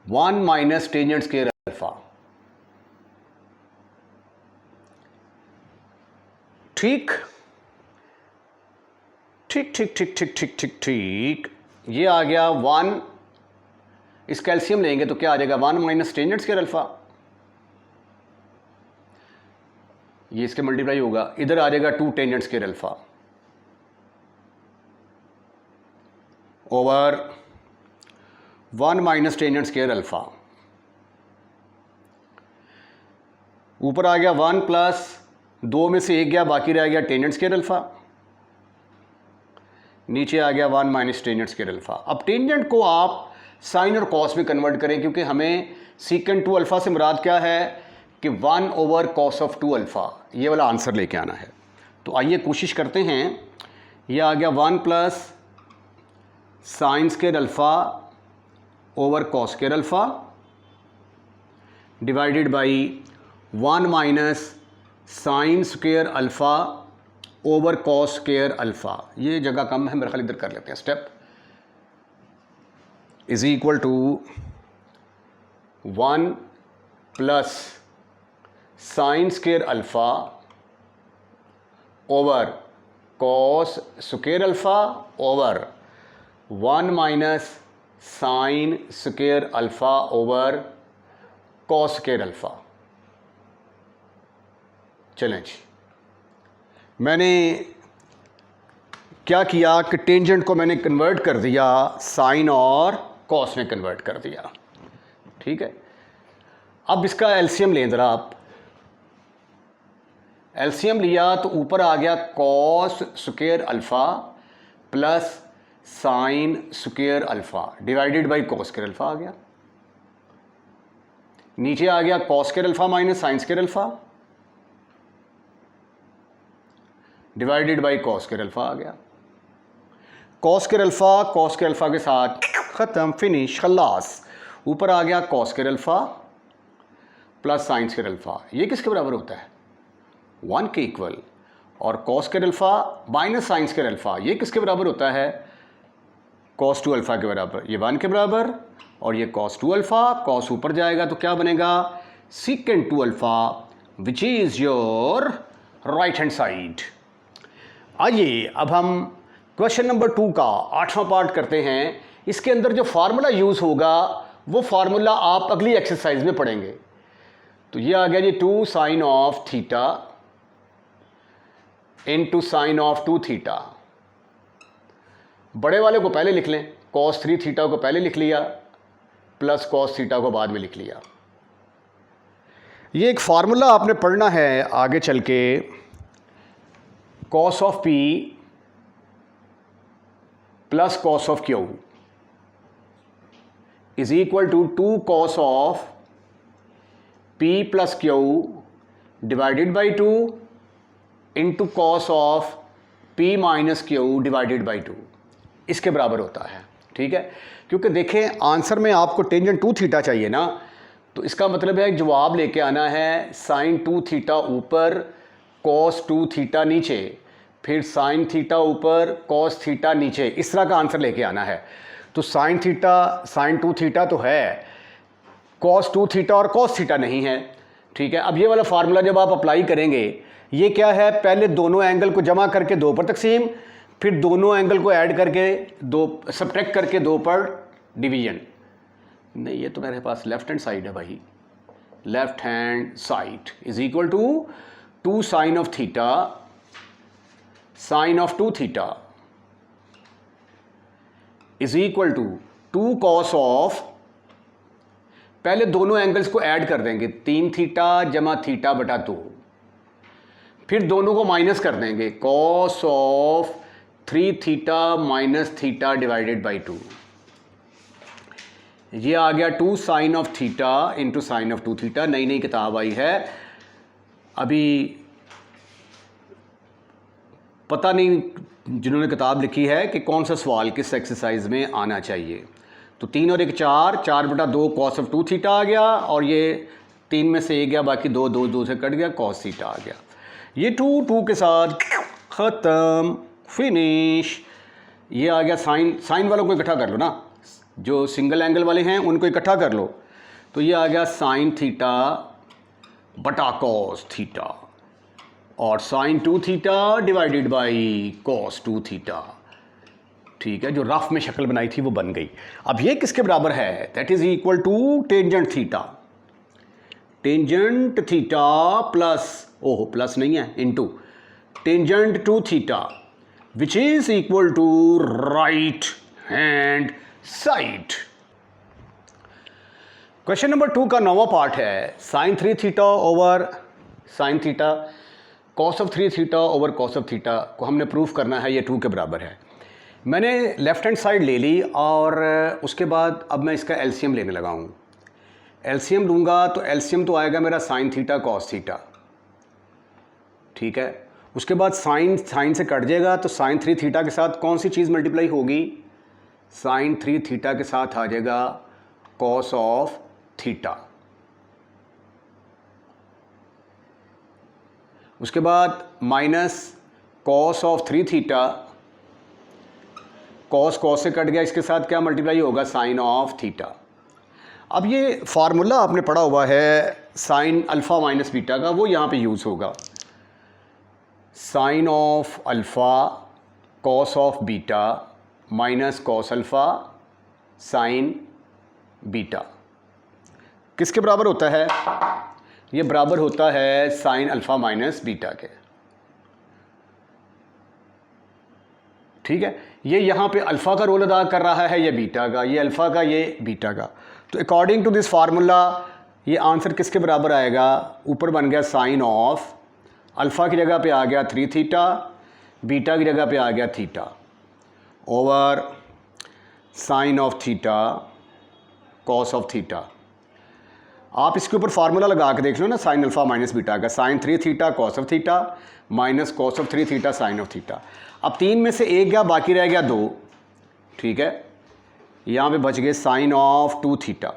1 minus tangent square alpha. ठीक ठीक ठीक ठीक ठीक ठीक ठीक ठीक, ये आ गया 1, इस कैल्शियम लेंगे तो क्या आ जाएगा 1 माइनस टेंजेंट स्क्वायर अल्फा, ये इसके मल्टीप्लाई होगा, इधर आ जाएगा 2 tangent square alpha over 1 minus tangent square alpha. ऊपर आ गया 1 प्लस 2 में से 1 गया, बाकी रह गया टेंजेंट स्क्वायर अल्फा, नीचे आ गया 1 माइनस टेंजेंट स्क्वायर अल्फा। अब टेंजेंट को आप साइन और कॉस में कन्वर्ट करें, क्योंकि हमें सीकेंट 2 अल्फा से मुराद क्या है कि 1 ओवर कॉस ऑफ 2 अल्फा, ये वाला आंसर लेके आना है। तो आइए कोशिश करते हैं। ये आ गया 1 plus sine square alpha over cos square alpha divided by 1 minus sine square alpha over cos square alpha. ये जगह कम है, मेरे ख्याल इधर कर लेते हैं step. Is equal to 1 plus sine square alpha over cos square alpha over 1 minus sine square alpha over cos square alpha. चलें जी, मैंने क्या किया कि टेंजेंट को मैंने कन्वर्ट कर दिया, साइन और कॉस में कन्वर्ट कर दिया। ठीक है, अब इसका एलसीएम लें ज़रा आप। एलसीएम लिया तो ऊपर आ गया cos square alpha plus sine square alpha divided by cos square alpha आ गया, नीचे आ गया cos square alpha minus sine square alpha divided by cos square alpha आ गया। कॉस स्क्वायर अल्फा के साथ ख़त्म, फिनिश, खल्लास। ऊपर आ गया cos square alpha plus sine square alpha, ये किसके बराबर होता है 1 के इक्वल, और cos square alpha minus sine square alpha, ये किसके बराबर होता है कॉस 2 अल्फा के बराबर, ये 1 के बराबर, और ये कॉस 2 अल्फा, कॉस ऊपर जाएगा तो क्या बनेगा secant 2 alpha which is your right hand side. आइए अब हम क्वेश्चन नंबर 2 का 8वां पार्ट करते हैं। इसके अंदर जो फार्मूला यूज़ होगा वो फार्मूला आप अगली एक्सरसाइज में पढ़ेंगे। तो ये आ गया जी 2 sine of theta into sine of 2 theta. बड़े वाले को पहले लिख लें, कॉस 3 थीटा को पहले लिख लिया, प्लस कॉस थीटा को बाद में लिख लिया। ये एक फार्मूला आपने पढ़ना है आगे चल के, cos of P plus cos of Q is equal to 2 cos of P plus Q divided by 2 into cos of P minus Q divided by 2, इसके बराबर होता है। ठीक है, क्योंकि देखें आंसर में आपको टेंजेंट 2 थीटा चाहिए ना, तो इसका मतलब है जवाब लेके आना है साइन 2 थीटा ऊपर कॉस 2 थीटा नीचे, फिर साइन थीटा ऊपर कॉस थीटा नीचे, इस तरह का आंसर लेके आना है। तो साइन थीटा साइन 2 थीटा तो है, कॉस 2 थीटा और कॉस थीटा नहीं है। ठीक है, अब ये वाला फार्मूला जब आप अप्लाई करेंगे, ये क्या है, पहले दोनों एंगल को जमा करके 2 पर तकसीम, फिर दोनों एंगल को ऐड करके 2 सब्ट्रैक्ट करके 2 पर डिवीजन। नहीं, ये तो मेरे पास लेफ्ट हैंड साइड है भाई, left hand side is equal to 2 sine of theta sine of 2 theta is equal to 2 cos of, पहले दोनों एंगल्स को ऐड कर देंगे, 3 थीटा जमा थीटा बटा 2, फिर दोनों को माइनस कर देंगे, cos of 3 theta minus theta divided by 2। ये आ गया 2 sine of theta into sine of 2 theta. नई नई किताब आई है, अभी पता नहीं जिन्होंने किताब लिखी है कि कौन सा सवाल किस एक्सरसाइज में आना चाहिए। तो 3 और 1 4, 4 बटा 2 कॉस ऑफ 2 थीटा आ गया, और ये 3 में से 1 गया, बाकी 2 2 2 से कट गया, कॉस थीटा आ गया। ये 2 2 के साथ ख़त्म, फिनिश। ये आ गया साइन, साइन वालों को इकट्ठा कर लो ना, जो सिंगल एंगल वाले हैं उनको इकट्ठा कर लो। तो ये आ गया साइन थीटा बटा कॉस थीटा, और sine 2 theta divided by cos 2 theta. ठीक है, जो रफ में शक्ल बनाई थी वो बन गई। अब ये किसके बराबर है, that is equal to tangent theta, tangent theta plus, oh plus नहीं है, into tangent 2 theta which is equal to right hand side. Question number 2 का 9वां पार्ट है, sine 3 theta over sine theta cos of 3 theta over cos of theta को हमने proof करना है, ये 2 के बराबर है। मैंने लेफ्ट हैंड साइड ले ली, और उसके बाद अब मैं इसका एलसीएम लेने लगा हूँ। एलसीएम लूँगा तो एलसीएम तो आएगा मेरा साइन थीटा कॉस थीटा। ठीक है, उसके बाद साइन से कट जाएगा, तो साइन 3 थीटा के साथ कौन सी चीज़ मल्टीप्लाई होगी, साइन 3 थीटा के साथ आ जाएगा कॉस ऑफ थीटा। उसके बाद minus cos of 3 theta, cos cos से कट गया, इसके साथ क्या मल्टीप्लाई होगा, साइन ऑफ थीटा। अब ये फार्मूला आपने पढ़ा हुआ है साइन अल्फ़ा माइनस बीटा का, वो यहाँ पे यूज़ होगा, sine of alpha cos of beta minus cos alpha sine beta. किसके बराबर होता है, ये बराबर होता है साइन अल्फ़ा माइनस बीटा के। ठीक है, ये यहाँ पे अल्फ़ा का रोल अदा कर रहा है, ये बीटा का, ये अल्फ़ा का, ये बीटा का। तो अकॉर्डिंग टू दिस फार्मूला ये आंसर किसके बराबर आएगा, ऊपर बन गया साइन ऑफ अल्फ़ा की जगह पे आ गया 3 थीटा, बीटा की जगह पे आ गया theta, over sine of theta cos of theta. आप इसके ऊपर फार्मूला लगा के देख लो ना, साइन अल्फ़ा माइनस बीटा का, sine 3 theta cos of theta minus cos of 3 theta sine of theta. अब 3 में से 1 गया, बाकी रह गया 2। ठीक है, यहाँ पे बच गए sine of 2 theta,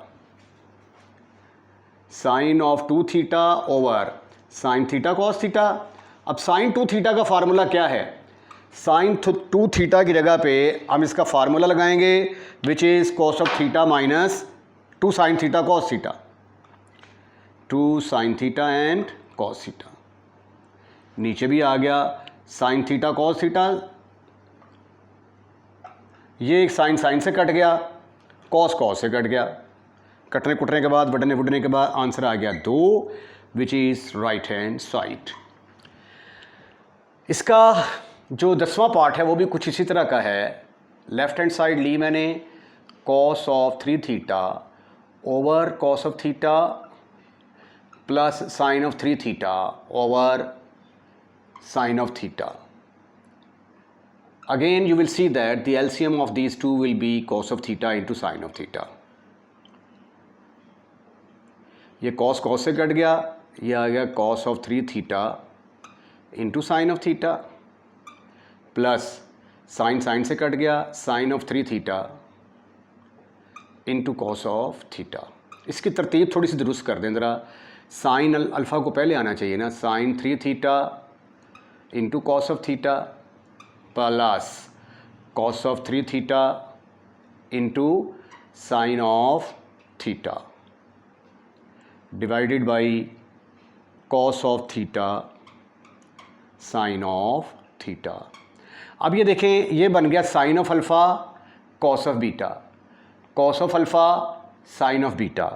sine of 2 theta over sine theta cos theta. अब साइन 2 थीटा का फार्मूला क्या है, साइन 2 थीटा की जगह पे हम इसका फार्मूला लगाएंगे which is cos of theta minus 2 sine theta cos theta, 2 sine theta and cos theta. नीचे भी आ गया साइन थीटा कॉस थीटा, ये एक साइन साइन से कट गया, कॉस कॉस से कट गया, कटने कुटने के बाद बढ़ने फुटने के बाद आंसर आ गया 2 which is right hand side. इसका जो 10वां पार्ट है वो भी कुछ इसी तरह का है। लेफ्ट हैंड साइड ली मैंने cos of 3 theta over cos of theta plus sine of 3 theta over sine of theta. Again you will see that the LCM of these two will be cos of theta into sine of theta. ये cos cos से cut गया, ये आ गया cos of 3 theta into sine of theta plus sine sine से cut गया, sine of 3 theta into cos of theta. इसकी तरतीब थोड़ी सी दुरुस्त कर दें ज़रा। साइन अल्फ़ा को पहले आना चाहिए ना, sine 3 theta into cos of theta plus cos of 3 theta into sine of theta divided by cos of theta sine of theta. अब ये देखें, ये बन गया sine of alpha cos of beta, cos of alpha sine of beta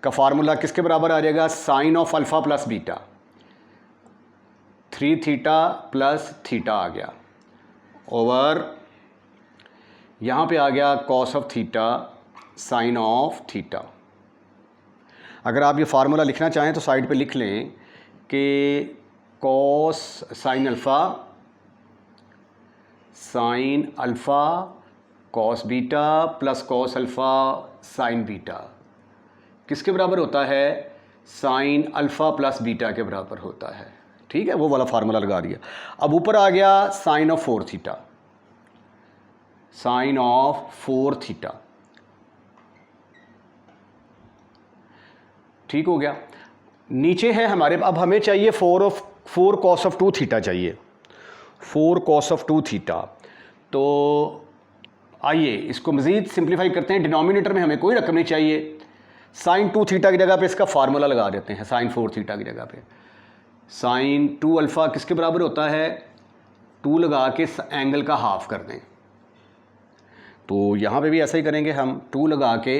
का formula किसके बराबर आ जाएगा, sine of alpha plus beta, 3 theta plus theta आ गया ओवर यहाँ पे आ गया cos of theta sine of theta. अगर आप ये फार्मूला लिखना चाहें तो साइड पे लिख लें कि cos sine alpha sine alpha cos beta plus cos alpha sine beta किसके बराबर होता है, साइन अल्फ़ा प्लस बीटा के बराबर होता है। ठीक है, वो वाला फार्मूला लगा दिया। अब ऊपर आ गया sine of 4 theta, sine of 4 theta, ठीक हो गया। नीचे है हमारे, अब हमें चाहिए 4 कॉस ऑफ 2 थीटा चाहिए, 4 कॉस ऑफ 2 थीटा। तो आइए इसको मज़ीद सिंप्लीफाई करते हैं। डिनोमिनेटर में हमें कोई रकम नहीं चाहिए, साइन 2 थीटा की जगह पे इसका फार्मूला लगा देते हैं, साइन 4 थीटा की जगह पे साइन 2 अल्फ़ा किसके बराबर होता है, 2 लगा के एंगल का हाफ कर दें। तो यहाँ पे भी ऐसा ही करेंगे हम, 2 लगा के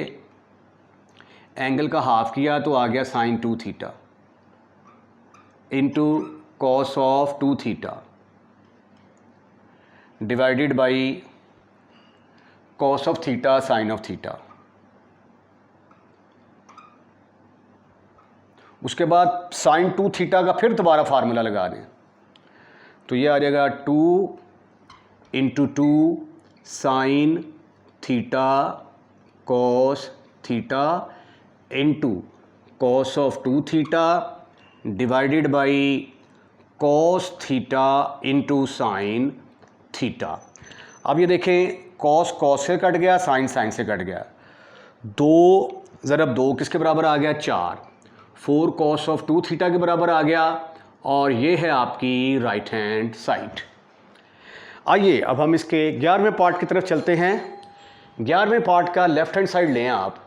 एंगल का हाफ किया तो आ गया sine 2 theta into cos of 2 theta divided by cos of theta sine of theta. उसके बाद साइन 2 थीटा का फिर दोबारा फार्मूला लगा दें तो ये आ जाएगा 2 into 2 sine theta cos theta into cos of 2 theta divided by cos theta into sine theta. अब ये देखें, कॉस कॉस से कट गया, साइन साइन से कट गया, 2 ज़रब 2 किसके बराबर आ गया, 4, 4 कॉस ऑफ 2 थीटा के बराबर आ गया और ये है आपकी राइट हैंड साइड। आइए अब हम इसके 11वें पार्ट की तरफ चलते हैं। 11वें पार्ट का लेफ्ट हैंड साइड लें आप,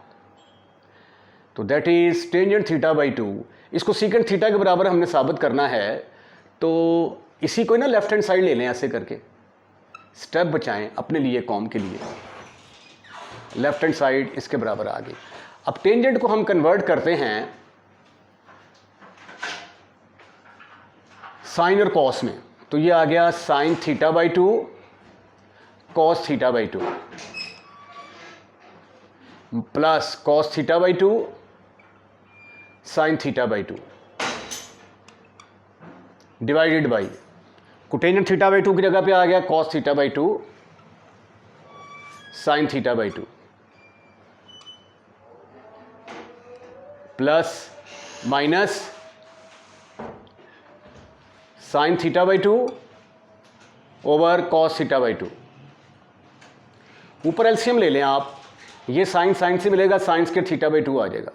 तो that is tangent theta by 2। इसको सीकेंट थीटा के बराबर हमने साबित करना है, तो इसी को ना लेफ्ट हैंड साइड ले लें, ऐसे करके स्टेप बचाएं अपने लिए, कौम के लिए। लेफ्ट हैंड साइड इसके बराबर आ गई। अब टेंजेंट को हम कन्वर्ट करते हैं साइन और कॉस में, तो ये आ गया sine theta by 2 cos theta by 2 plus cos theta by 2 sine theta by 2 divided by cotangent theta by 2 की जगह पे आ गया cos theta by 2 sine theta by 2 plus minus sine theta by 2 over cos theta by 2। ऊपर LCM ले लें आप, ये साइन साइन से मिलेगा, साइन स्क्वायर थीटा बाई 2 आ जाएगा,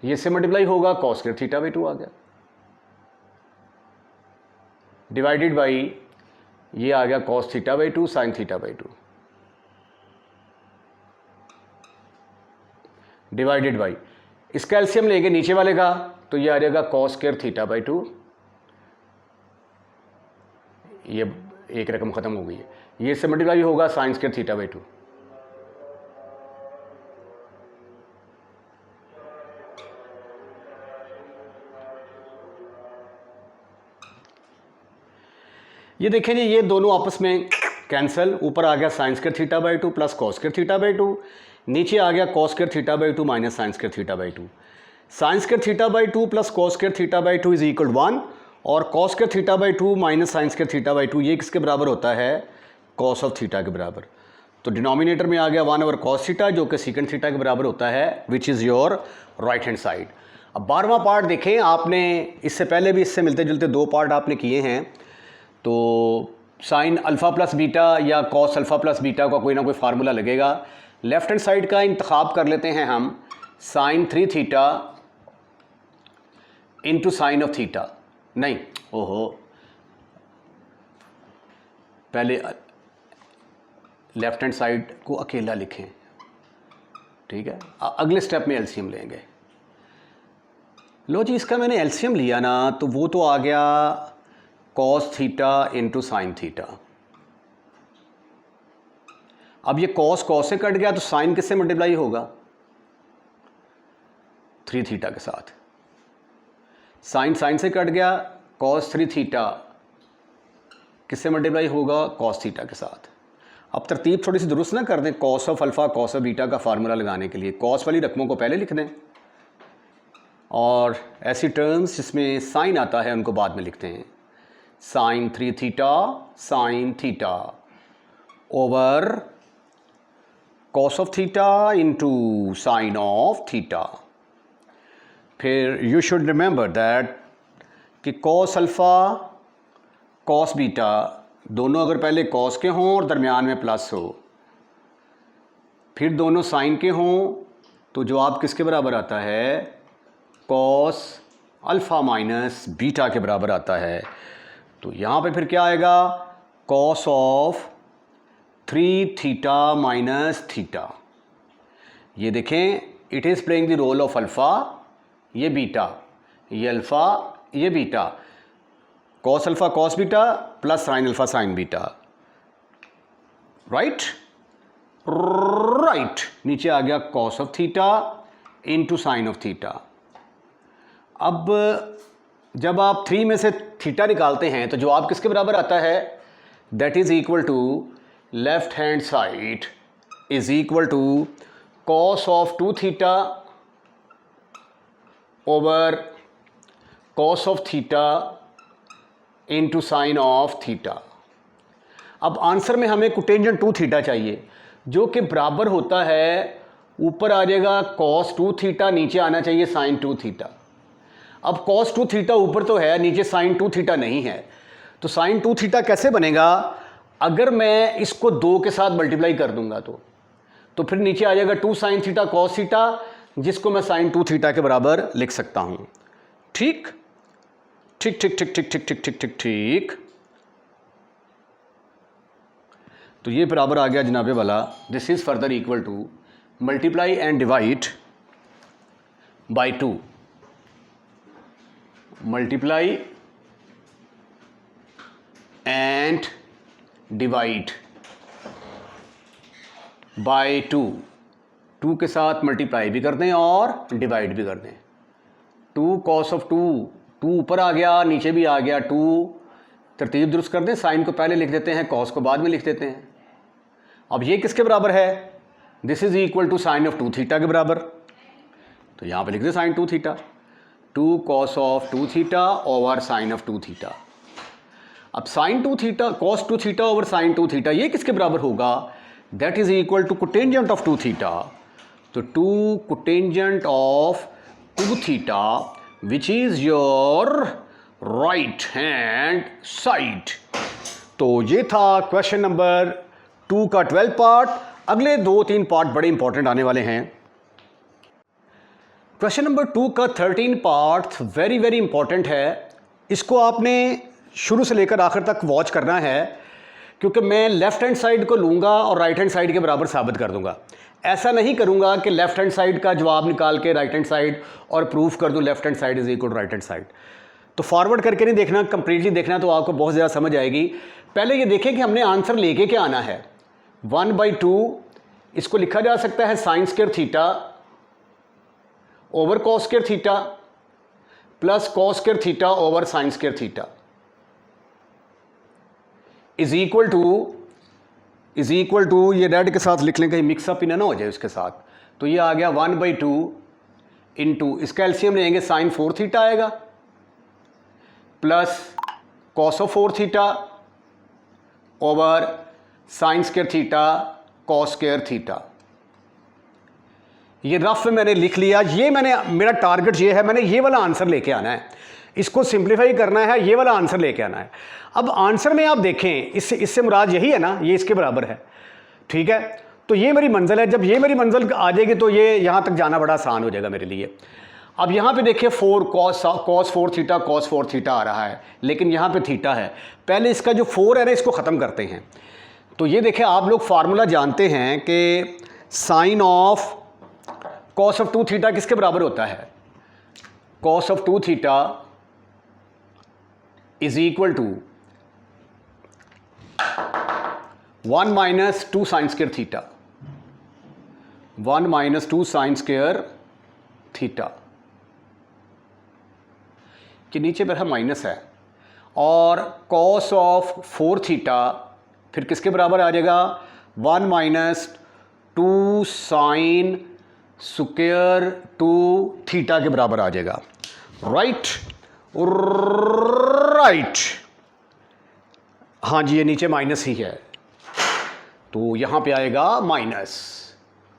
ये से मल्टीप्लाई होगा, कॉस स्क्वायर थीटा बाई 2 आ गया, डिवाइडेड बाई ये आ गया cos theta by 2 sine theta by 2 divided by, इसका एलसीएम लेंगे नीचे वाले का, तो ये आ जाएगा कॉस स्क्वायर थीटा बाई 2। ये एक रकम खत्म हो गई है, ये से मल्टीप्लाई होगा साइन स्क्वायर थीटा बाई 2। ये देखें जी, ये दोनों आपस में कैंसिल, ऊपर आ गया sine square theta by 2 plus cos square theta by 2, नीचे आ गया cos square theta by 2 minus sine square theta by 2। Sine square theta by 2 plus cos square theta by 2 is equal 1 और cos square theta by 2 minus sine square theta by 2 ये किसके बराबर होता है? Cos of theta के बराबर। तो denominator में आ गया 1 ओवर कॉस थीटा जो कि सीकेंट थीटा के बराबर होता है, विच is your right hand side. अब 12वां पार्ट देखें, आपने इससे पहले भी इससे मिलते जुलते 2 पार्ट आपने किए हैं। तो साइन अल्फ़ा प्लस बीटा या कॉस अल्फ़ा प्लस बीटा का कोई ना कोई फार्मूला लगेगा। लेफ्ट हैंड साइड का इंतखाब कर लेते हैं हम, sine 3 theta into sine of theta. नहीं, ओहो, पहले लेफ्ट हैंड साइड को अकेला लिखें, ठीक है, अगले स्टेप में एलसीएम लेंगे। लो जी, इसका मैंने एलसीएम लिया ना, तो वो तो आ गया cos theta into sine theta. अब ये कॉस कॉस से कट गया तो साइन किससे मल्टीप्लाई होगा? 3 थीटा के साथ। साइन साइन से कट गया, कॉस 3 थीटा किससे मल्टीप्लाई होगा? कॉस थीटा के साथ। अब तरतीब थोड़ी सी दुरुस्त ना कर दें, cos of alpha cos of beta का फार्मूला लगाने के लिए कॉस वाली रकमों को पहले लिख दें और ऐसी टर्म्स जिसमें साइन आता है उनको बाद में लिखते हैं। Sine 3 theta sine theta over cos of theta into sine of theta. फिर यू शुड रिमेंबर दैट कि कॉस अल्फ़ा कॉस बीटा दोनों अगर पहले कॉस के हों और दरमियान में प्लस हो, फिर दोनों साइन के हों, तो जवाब किसके बराबर आता है? कॉस अल्फ़ा माइनस बीटा के बराबर आता है। तो यहाँ पे फिर क्या आएगा? Cos of 3 theta minus theta. ये देखें, it is playing the role of alpha, ये बीटा, ये अल्फ़ा, ये beta, cos alpha cos beta plus sine alpha sine beta. Right right, नीचे आ गया cos of theta into sine of theta. अब जब आप 3 में से थीटा निकालते हैं तो जवाब किसके बराबर आता है? That is equal to left hand side is equal to cos of 2 theta over cos of theta into sine of theta. अब आंसर में हमें कोटेंजेंट 2 थीटा चाहिए जो कि बराबर होता है, ऊपर आ जाएगा कॉस 2 थीटा, नीचे आना चाहिए साइन 2 थीटा। अब कॉस 2 थीटा ऊपर तो है, नीचे साइन 2 थीटा नहीं है, तो साइन 2 थीटा कैसे बनेगा? अगर मैं इसको 2 के साथ मल्टीप्लाई कर दूंगा तो फिर नीचे आ जाएगा 2 साइन थीटा कॉस थीटा, जिसको मैं साइन 2 थीटा के बराबर लिख सकता हूं। ठीक ठीक ठीक ठीक ठीक ठीक ठीक ठीक ठीक ठीक। तो ये बराबर आ गया जनाबे वाला, this is further equal to multiply and divide by 2, multiply and divide by 2 के साथ मल्टीप्लाई भी कर दें और डिवाइड भी कर दें। 2 कॉस ऑफ 2 ऊपर आ गया, नीचे भी आ गया 2, तरतीब दुरुस्त कर दें, साइन को पहले लिख देते हैं, कॉस को बाद में लिख देते हैं। अब ये किसके बराबर है? This is equal to sine of 2 theta के बराबर, तो यहां पे लिख दें sine 2 theta, 2 cos of 2 theta over sine of 2 theta. अब sine 2 theta cos 2 theta over sine 2 theta ये किसके बराबर होगा? That is equal to cotangent of 2 theta, तो 2 cotangent of 2 theta which is your right hand side. तो ये था question number 2 का 12 पार्ट। अगले 2-3 पार्ट बड़े इंपॉर्टेंट आने वाले हैं। क्वेश्चन नंबर 2 का 13 पार्ट वेरी वेरी इंपॉर्टेंट है, इसको आपने शुरू से लेकर आखिर तक वॉच करना है, क्योंकि मैं लेफ्ट हैंड साइड को लूँगा और राइट हैंड साइड के बराबर साबित कर दूंगा। ऐसा नहीं करूँगा कि लेफ्ट हैंड साइड का जवाब निकाल के राइट हैंड साइड और प्रूफ कर दूँ left hand side is equal to right hand side. तो फॉरवर्ड करके नहीं देखना, कंप्लीटली देखना, तो आपको बहुत ज़्यादा समझ आएगी। पहले ये देखें कि हमने आंसर लेके क्या आना है। 1/2 इसको लिखा जा सकता है sine square theta over cos square theta plus cos square theta over sine square theta. Is equal to ये रेड के साथ लिख लें कहीं मिक्सअप ही ना हो जाए उसके साथ। तो ये आ गया 1/2 इंटू इसका एलसीएम लेंगे साइन 4 थीटा आएगा plus cos of 4 theta over sine square theta cos square theta. ये रफ में मैंने लिख लिया। ये मेरा टारगेट ये है, मैंने ये वाला आंसर लेके आना है, इसको सिंप्लीफाई करना है, ये वाला आंसर लेके आना है। अब आंसर में आप देखें इससे मुराद यही है ना, ये इसके बराबर है, ठीक है। तो ये मेरी मंजिल है। जब ये मेरी मंजिल आ जाएगी तो ये यहाँ तक जाना बड़ा आसान हो जाएगा मेरे लिए। अब यहाँ पे देखिए 4 cos 4 थीटा cos 4 थीटा आ रहा है, लेकिन यहाँ पे थीटा है। पहले इसका जो 4 है ना इसको ख़त्म करते हैं। तो ये देखिए आप लोग फार्मूला जानते हैं कि sine of cos of 2 theta किसके बराबर होता है? cos of 2 theta is equal to 1 minus 2 sine square theta, 1 minus 2 sine square theta के नीचे पर है माइनस है, और cos ऑफ 4 थीटा फिर किसके बराबर आ जाएगा? 1 माइनस 2 साइन स्क्वायर 2 थीटा के बराबर आ जाएगा। राइट, हाँ जी, ये नीचे माइनस ही है तो यहां पे आएगा माइनस।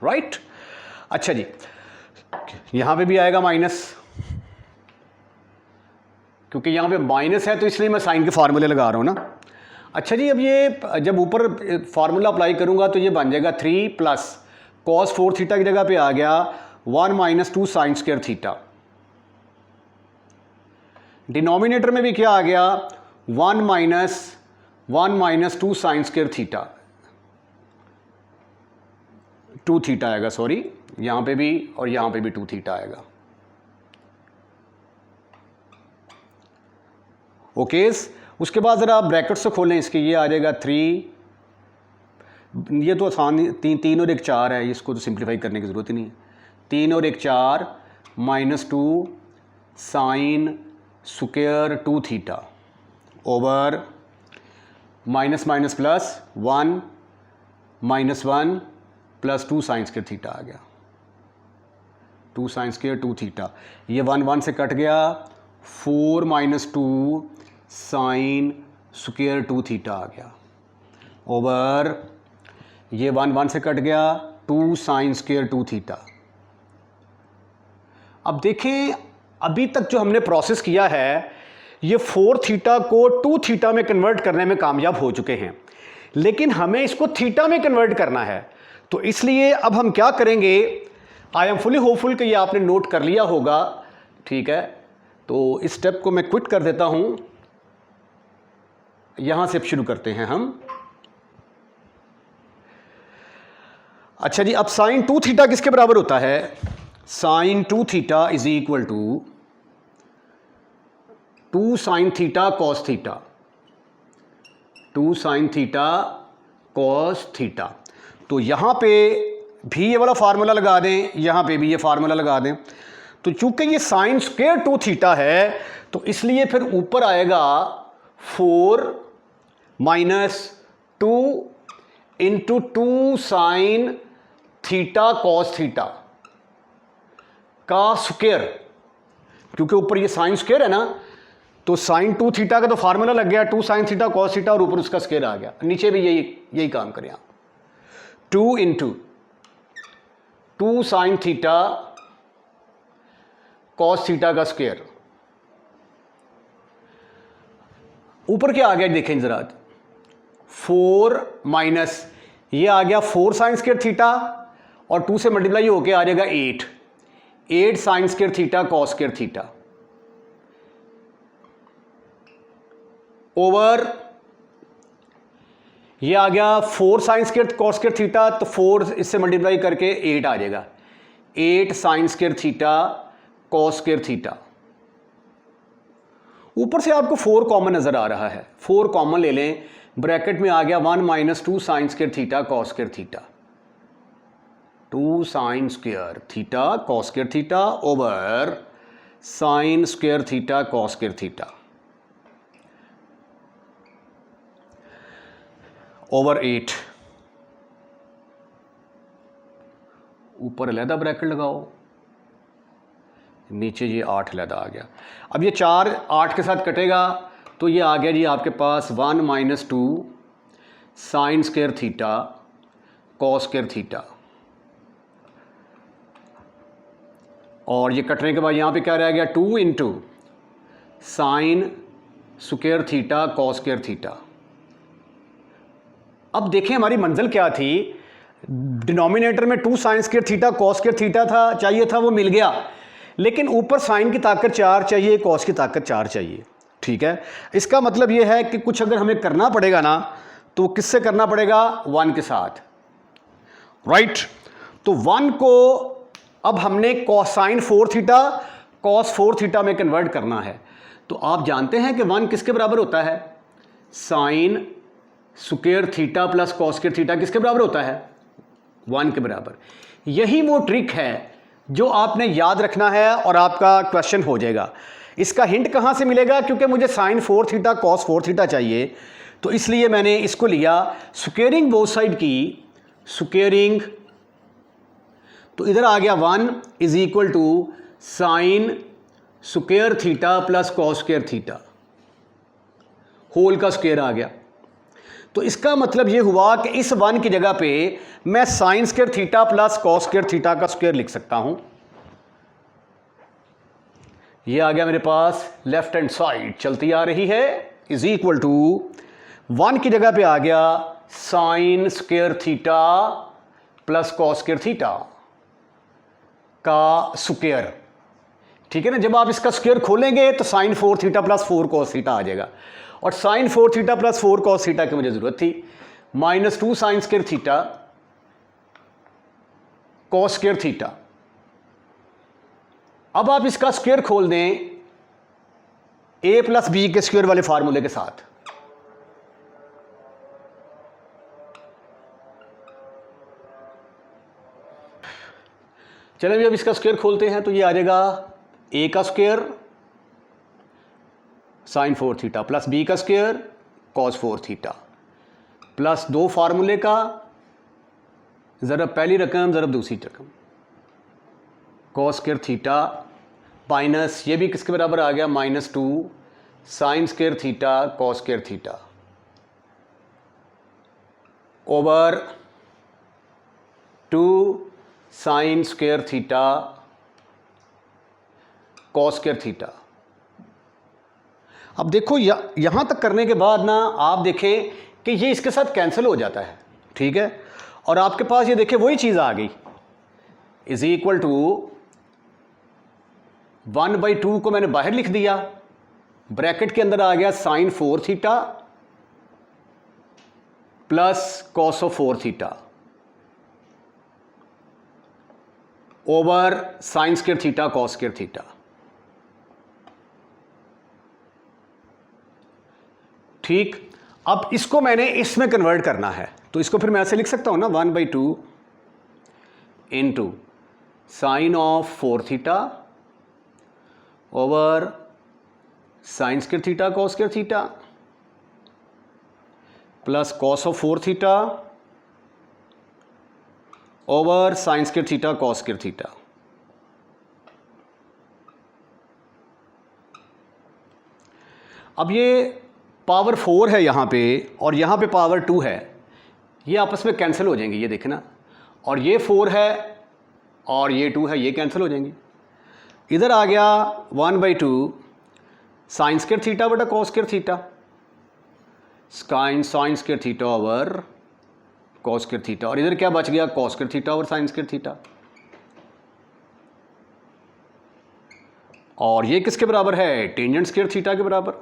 राइट, अच्छा जी, यहां पे भी आएगा माइनस, क्योंकि यहां पे माइनस है तो इसलिए मैं साइन के फार्मूले लगा रहा हूं ना। अच्छा जी, अब ये जब ऊपर फार्मूला अप्लाई करूंगा तो ये बन जाएगा 3 प्लस cos 4 थीटा की जगह पे आ गया 1 minus 2 sine square theta. Denominator में भी क्या आ गया? 1 minus 2 sine square theta, 2 theta आएगा, सॉरी, यहां पे भी और यहां पे भी 2 थीटा आएगा। ओके, उसके बाद ज़रा ब्रैकेट से खोलें इसके, ये आ जाएगा 3, ये तो आसान, 3 और 1 4 है, इसको तो सिंप्लीफाई करने की ज़रूरत ही नहीं है। 3 और 1 4 minus 2 sine square 2 theta over minus minus plus 1 minus 1 plus 2 sine square theta आ गया, 2 साइन स्क्वायर 2 थीटा। ये 1 1 से कट गया, 4 माइनस 2 साइन स्क्वायर 2 थीटा आ गया ओवर ये 1 1 से कट गया, 2 साइन स्क्वायर 2 थीटा। अब देखें, अभी तक जो हमने प्रोसेस किया है ये 4 थीटा को 2 थीटा में कन्वर्ट करने में कामयाब हो चुके हैं, लेकिन हमें इसको थीटा में कन्वर्ट करना है। तो इसलिए अब हम क्या करेंगे, आई एम फुली होपफुल कि ये आपने नोट कर लिया होगा, ठीक है। तो इस स्टेप को मैं क्विट कर देता हूं, यहां से अब शुरू करते हैं हम। अच्छा जी, अब साइन 2 थीटा किसके बराबर होता है? Sine 2 theta is equal to 2 sine theta cos theta, 2 sine theta cos theta. तो यहां पे भी ये वाला फार्मूला लगा दें, यहां पे भी ये फार्मूला लगा दें। तो चूंकि ये साइन स्क्वायर 2 थीटा है तो इसलिए फिर ऊपर आएगा 4 minus 2 into 2 sine theta cos theta का स्क्वायर, क्योंकि ऊपर ये साइन स्क्वायर है ना, तो साइन 2 थीटा का तो फार्मूला लग गया 2 साइन थीटा कॉस थीटा, और ऊपर उसका स्क्वायर आ गया। नीचे भी यही काम करें आप, 2 into 2 sine theta cos theta का स्क्वायर। ऊपर क्या आ गया देखें जरा, 4 माइनस ये आ गया 4 साइन स्क्वायर थीटा, और 2 से मल्टीप्लाई होके आ जाएगा 8 sign square theta cos square theta over ये आ गया 4 sine square cos square theta, तो 4 इससे मल्टीप्लाई करके 8 आ जाएगा, 8 sign square theta cos square theta. ऊपर से आपको 4 कॉमन नजर आ रहा है, 4 कॉमन ले लें, ब्रैकेट में आ गया 1 minus 2 sine square theta cos square theta, 2 sine square theta cos square theta over sine square theta cos square theta. Over 8, ऊपर अलहदा ब्रैकेट लगाओ, नीचे ये 8 अलहदा आ गया। अब ये 4 8 के साथ कटेगा तो ये आ गया जी आपके पास 1 - 2 sine square theta cos square theta, और ये कटने के बाद यहाँ पे क्या रह गया 2 × sine square theta cos square theta. अब देखें हमारी मंजिल क्या थी, डिनोमिनेटर में 2 sine square theta cos square theta था, चाहिए था, वो मिल गया, लेकिन ऊपर साइन की ताकत 4 चाहिए, कॉस की ताकत 4 चाहिए। ठीक है, इसका मतलब ये है कि कुछ अगर हमें करना पड़ेगा ना तो किससे करना पड़ेगा, 1 के साथ, राइट। तो 1 को अब हमने कोसाइन 4 थीटा कॉस 4 थीटा में कन्वर्ट करना है। तो आप जानते हैं कि 1 किसके बराबर होता है, sine square theta plus cos square theta किसके बराबर होता है, 1 के बराबर। यही वो ट्रिक है जो आपने याद रखना है और आपका क्वेश्चन हो जाएगा। इसका हिंट कहाँ से मिलेगा, क्योंकि मुझे साइन 4 थीटा कॉस 4 थीटा चाहिए, तो इसलिए मैंने इसको लिया स्क्वेयरिंग बोथ साइड की, स्क्वेयरिंग, तो इधर आ गया 1 = sine square theta plus cos square theta, whole का स्क्वायर आ गया। तो इसका मतलब ये हुआ कि इस 1 की जगह पे मैं sign square theta plus cos square theta का स्क्वायर लिख सकता हूं। ये आ गया मेरे पास, लेफ्ट हैंड साइड चलती आ रही है, = 1 की जगह पे आ गया sine square theta plus cos square theta का स्क्वायर। ठीक है ना, जब आप इसका स्क्वायर खोलेंगे तो sine 4 theta plus 4 cos theta आ जाएगा, और sine 4 theta plus 4 cos theta की मुझे जरूरत थी, -2 sine square theta cos square theta. अब आप इसका स्क्वायर खोल दें a + b के स्क्वायर वाले फार्मूले के साथ। चलिए अब इसका स्क्वायर खोलते हैं, तो ये आ जाएगा a का square sine 4 theta plus b का स्क्वायर कॉस 4 थीटा प्लस 2 फार्मूले का, ज़रब पहली रकम ज़रब दूसरी रकम, कॉस स्क्वायर थीटा माइनस ये भी किसके बराबर आ गया, -2 sine square theta cos square theta over 2 sine square theta cos square theta. अब देखो यहां तक करने के बाद ना आप देखें कि ये इसके साथ कैंसिल हो जाता है, ठीक है, और आपके पास ये देखें वही चीज़ आ गई, = 1/2 को मैंने बाहर लिख दिया, ब्रैकेट के अंदर आ गया sine 4 theta plus cos 4 theta over sine square theta cos square theta. ठीक, अब इसको मैंने इसमें कन्वर्ट करना है, तो इसको फिर मैं ऐसे लिख सकता हूं ना, 1/2 × sine of 4 theta over sine square theta cos square theta plus cos of 4 theta over sine square theta cos square theta. अब ये पावर 4 है यहाँ पे और यहाँ पे पावर 2 है, ये आपस में कैंसिल हो जाएंगे, ये देखना, और ये 4 है और ये 2 है, ये कैंसिल हो जाएंगे। इधर आ गया 1/2 साइन स्क्वायर थीटा बटा cos square theta, sine square theta over cos square theta, और इधर क्या बच गया, cos square theta over sine square theta. और ये किसके बराबर है, टेंजेंट स्क्वायर थीटा के बराबर,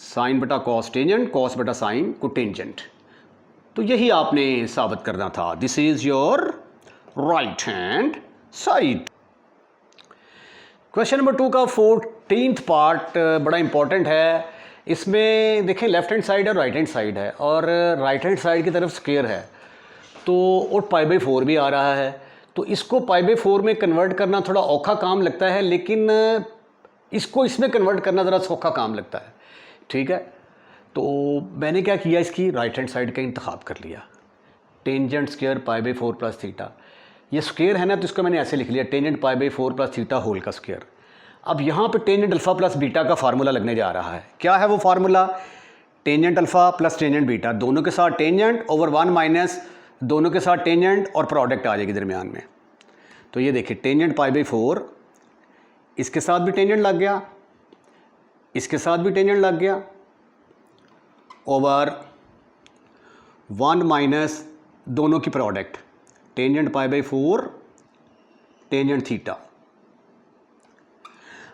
साइन बटा कॉस टेंजेंट, कॉस बटा साइन को टेंजेंट। तो यही आपने साबित करना था। This is your right hand side. Question number 2 का 14th पार्ट बड़ा इंपॉर्टेंट है। इसमें देखें लेफ्ट हैंड साइड और राइट हैंड साइड है, और राइट हैंड साइड की तरफ स्क्वायर है, तो और π/4 भी आ रहा है, तो इसको π/4 में कन्वर्ट करना थोड़ा औखा काम लगता है, लेकिन इसको इसमें कन्वर्ट करना ज़रा सौखा काम लगता है, ठीक है। तो मैंने क्या किया, इसकी राइट हैंड साइड का इंतखाब कर लिया, tangent square pi by 4 plus theta. ये स्क्वायर है ना, तो इसको मैंने ऐसे लिख लिया, tangent pi by 4 plus theta whole का स्क्वायर। अब यहाँ पे टेंजेंट अल्फ़ा प्लस बीटा का फार्मूला लगने जा रहा है। क्या है वो formula? Tangent alpha plus tangent beta, दोनों के साथ टेंजेंट ओवर 1 माइनस दोनों के साथ टेंजेंट और प्रोडक्ट आ जाएगी दरमियान में। तो ये देखिए टेंजेंट पाई बाई 4, इसके साथ भी टेंजेंट लग गया, इसके साथ भी टेंजेंट लग गया, ओवर 1 माइनस दोनों की product, tangent pi by 4 tangent theta.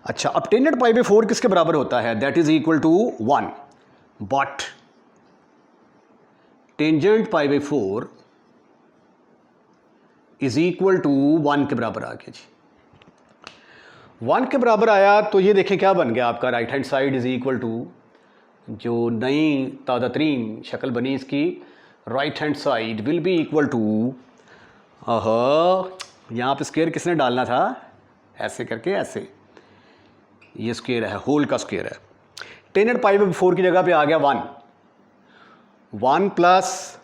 अच्छा, अब टेंजेंट पाई बाई 4 किसके बराबर होता है? That is equal to 1, but tangent pi by 4 is equal to 1 के बराबर आ गया जी। 1 के बराबर आया तो ये देखें क्या बन गया आपका, right hand side is equal to, जो नई ताज़ा तरीन शक्ल बनी इसकी, right hand side will be equal to, यहाँ पे स्क्वायर किसने डालना था? ऐसे करके, ऐसे, ये स्क्वायर है, होल का स्क्वायर है। टेंजेंट पाई बाई 4 की जगह पे आ गया 1 plus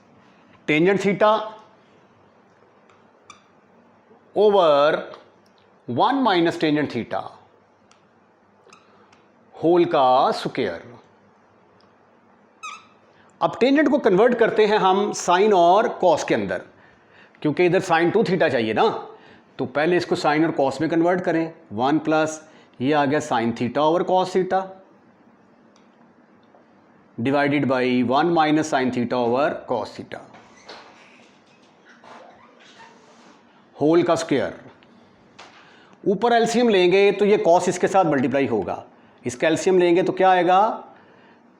tangent theta over 1 minus tangent theta whole का स्क्वायर। अब टेंजेंट को कन्वर्ट करते हैं हम साइन और कॉस के अंदर, क्योंकि इधर साइन 2 थीटा चाहिए ना, तो पहले इसको साइन और कॉस में कन्वर्ट करें। 1 प्लस ये आ गया sine theta over cos theta divided by 1 minus sine theta over cos theta whole का स्क्वायर। ऊपर एलसीएम लेंगे तो ये कॉस इसके साथ मल्टीप्लाई होगा, इसका एलसीएम लेंगे तो क्या आएगा?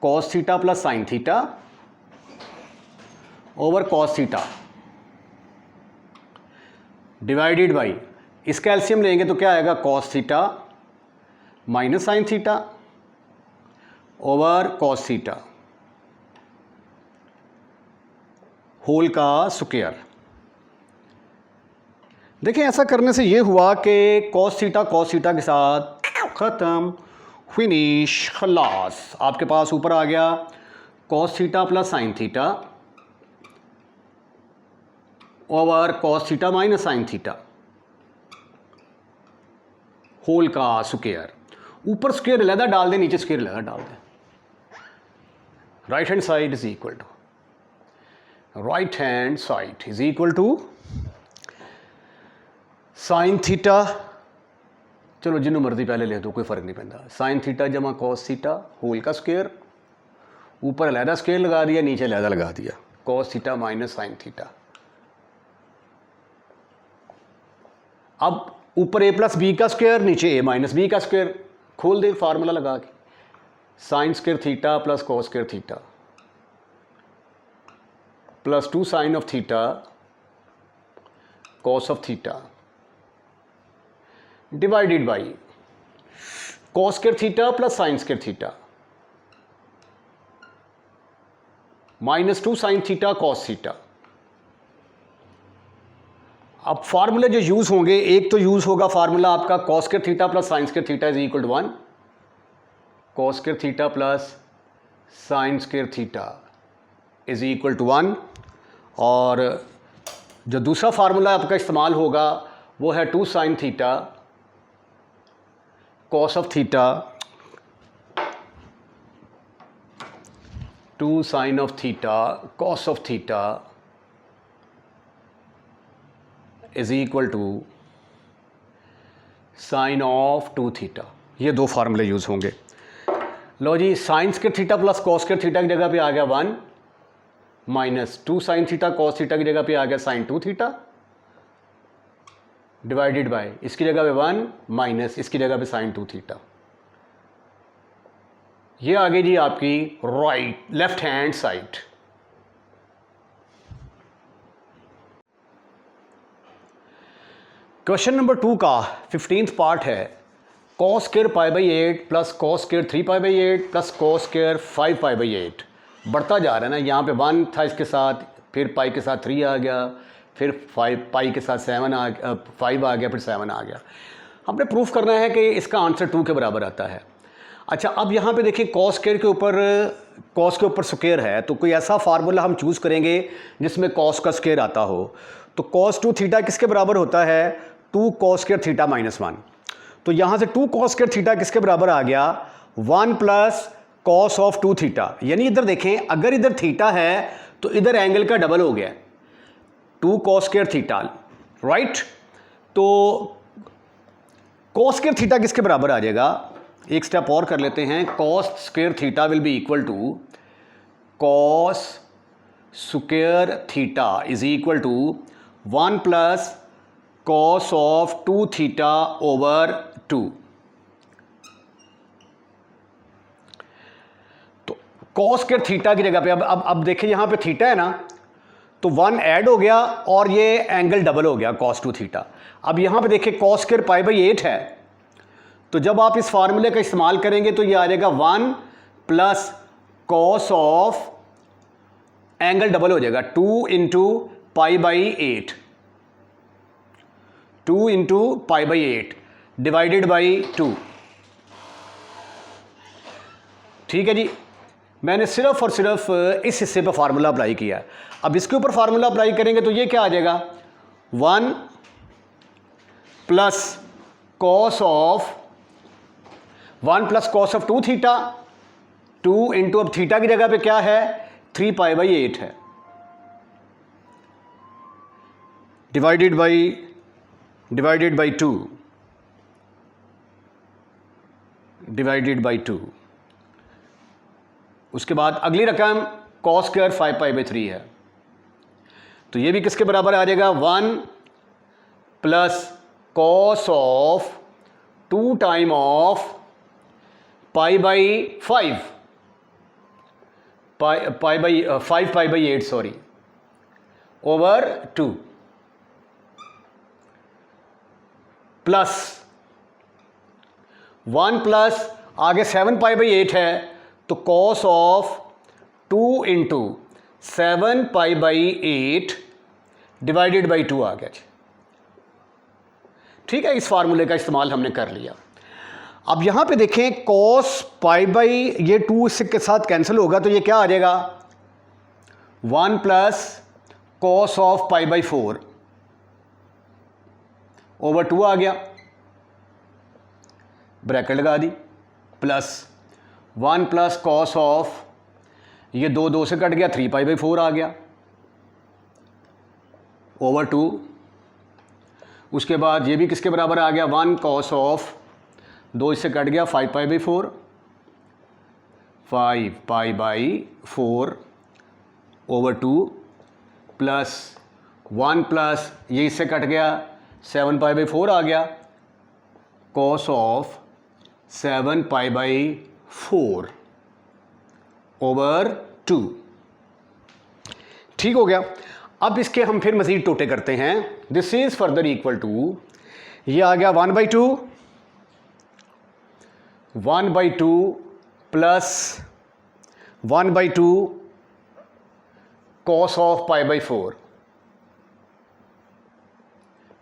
Cos theta plus sine theta over cos theta divided by, इसका एलसीएम लेंगे तो क्या आएगा? Cos theta minus sine theta over cos theta whole का स्क्वायर। देखिए ऐसा करने से ये हुआ कि कॉस थीटा के साथ ख़त्म, फिनिश, खलास। आपके पास ऊपर आ गया cos theta plus sine theta over cos theta minus sine theta whole का स्क्वायर। ऊपर स्क्वायर अलहदा डाल दें, नीचे स्क्वायर अलहदा डाल दें। Right hand side is equal to, right hand side is equal to sine theta, चलो जिन्हों मर्जी पहले ले दो, कोई फ़र्क नहीं पैदा, साइन थीटा जमा कॉस थीटा होल का स्क्वायर, ऊपर अलहदा स्क्वायर लगा दिया, नीचे अलहदा लगा दिया, cos theta minus sine theta. अब ऊपर a प्लस बी का स्क्वायर, नीचे a माइनस बी का स्क्वायर, खोल दे फार्मूला लगा के, sine square theta plus cos square theta plus 2 sine of theta cos of theta divided by cos square theta plus sine square theta minus 2 sine theta cos theta. अब फार्मूले जो use होंगे, एक तो यूज होगा formula आपका cos square theta plus sine square theta is equal to 1, cos square theta plus sine square theta is equal to 1, और जो दूसरा फार्मूला आपका इस्तेमाल होगा वो है 2 sine theta cos of theta 2 sine of theta cos of theta is equal to sine of 2 theta. ये दो फार्मूले यूज़ होंगे। लो जी, sine square theta plus cos square theta की जगह पे आ गया 1 minus 2 sine theta cos theta की जगह पे आ गया साइन 2 थीटा डिवाइडेड बाय, इसकी जगह पे 1 माइनस इसकी जगह पे साइन 2 थीटा। ये आ गई जी आपकी right left hand side. Question number 2 का 15th पार्ट है, cos square pi by 8 plus cos square 3 pi by 8 plus cos square 5 pi by 8। बढ़ता जा रहा है ना, यहाँ पे 1 था इसके साथ, फिर पाई के साथ 3 आ गया, फिर 5 पाई के साथ 5 आ गया, फिर 7 आ गया। हमने प्रूफ करना है कि इसका आंसर 2 के बराबर आता है। अच्छा, अब यहाँ पे देखिए कॉस के ऊपर स्क्वायर है, तो कोई ऐसा फार्मूला हम चूज़ करेंगे जिसमें कॉस का स्क्वायर आता हो। तो कॉस 2 थीटा किसके बराबर होता है? 2 कॉस स्क्वायर थीटा माइनस 1। तो यहाँ से 2 कॉस स्क्वायर थीटा किसके बराबर आ गया? 1 प्लस कॉस ऑफ 2 थीटा। यानी इधर देखें, अगर इधर थीटा है तो इधर एंगल का डबल हो गया, 2 कॉस स्क्वायर थीटा, राइट। तो कॉस स्क्वायर थीटा किसके बराबर आ जाएगा? एक स्टेप और कर लेते हैं। Cos square theta will be equal to cos square theta is equal to 1 plus cos of 2 theta over 2। तो कॉस स्क्वायर थीटा की जगह पे अब देखिए यहां पे थीटा है ना, तो 1 ऐड हो गया और ये एंगल डबल हो गया कॉस 2 थीटा। अब यहां पे देखिए कॉस स्क्वायर पाई बाई 8 है, तो जब आप इस फार्मूले का इस्तेमाल करेंगे तो ये आ जाएगा 1 plus cos of, angle double हो जाएगा 2 into pi by 8, 2 into pi by 8 divided by 2। ठीक है जी, मैंने सिर्फ और सिर्फ इस हिस्से पर फार्मूला अप्लाई किया। अब इसके ऊपर फार्मूला अप्लाई करेंगे तो ये क्या आ जाएगा? 1 plus cos of 2 theta, 2 into, अब थीटा की जगह पे क्या है? 3 पाई बाई 8 है, डिवाइडेड बाई 2, डिवाइडेड बाई 2। उसके बाद अगली रकम कॉस स्क्वायर 5 पाई बाई 3 है, तो ये भी किसके बराबर आ जाएगा? 1 plus cos of 2 time of pi by 5 pi by 8 sorry over 2 plus 1 plus आगे 7 पाई बाई 8 है, तो cos of 2 into 7 pi by 8 divided by 2 आ गया जी। ठीक है, इस फार्मूले का इस्तेमाल हमने कर लिया। अब यहां पे देखें कॉस पाई बाई, ये 2 इसके साथ कैंसिल होगा, तो ये क्या आ जाएगा? 1 plus cos of pi by 4 over 2 आ गया, ब्रैकेट लगा दी, प्लस 1 प्लस कॉस ऑफ, ये 2 से कट गया, 3 पाई बाई 4 आ गया ओवर 2। उसके बाद ये भी किसके बराबर आ गया? 1 कॉस ऑफ, 2 इससे कट गया, 5 पाई by 4, 5 pi by 4 over 2 plus 1 plus ये इससे कट गया, 7 पाई बाई 4 आ गया, cos of 7 pi by 4 over 2। ठीक हो गया। अब इसके हम फिर मज़ीद टोटे करते हैं। This is further equal to, ये आ गया 1/2 plus 1/2 cos of pi by 4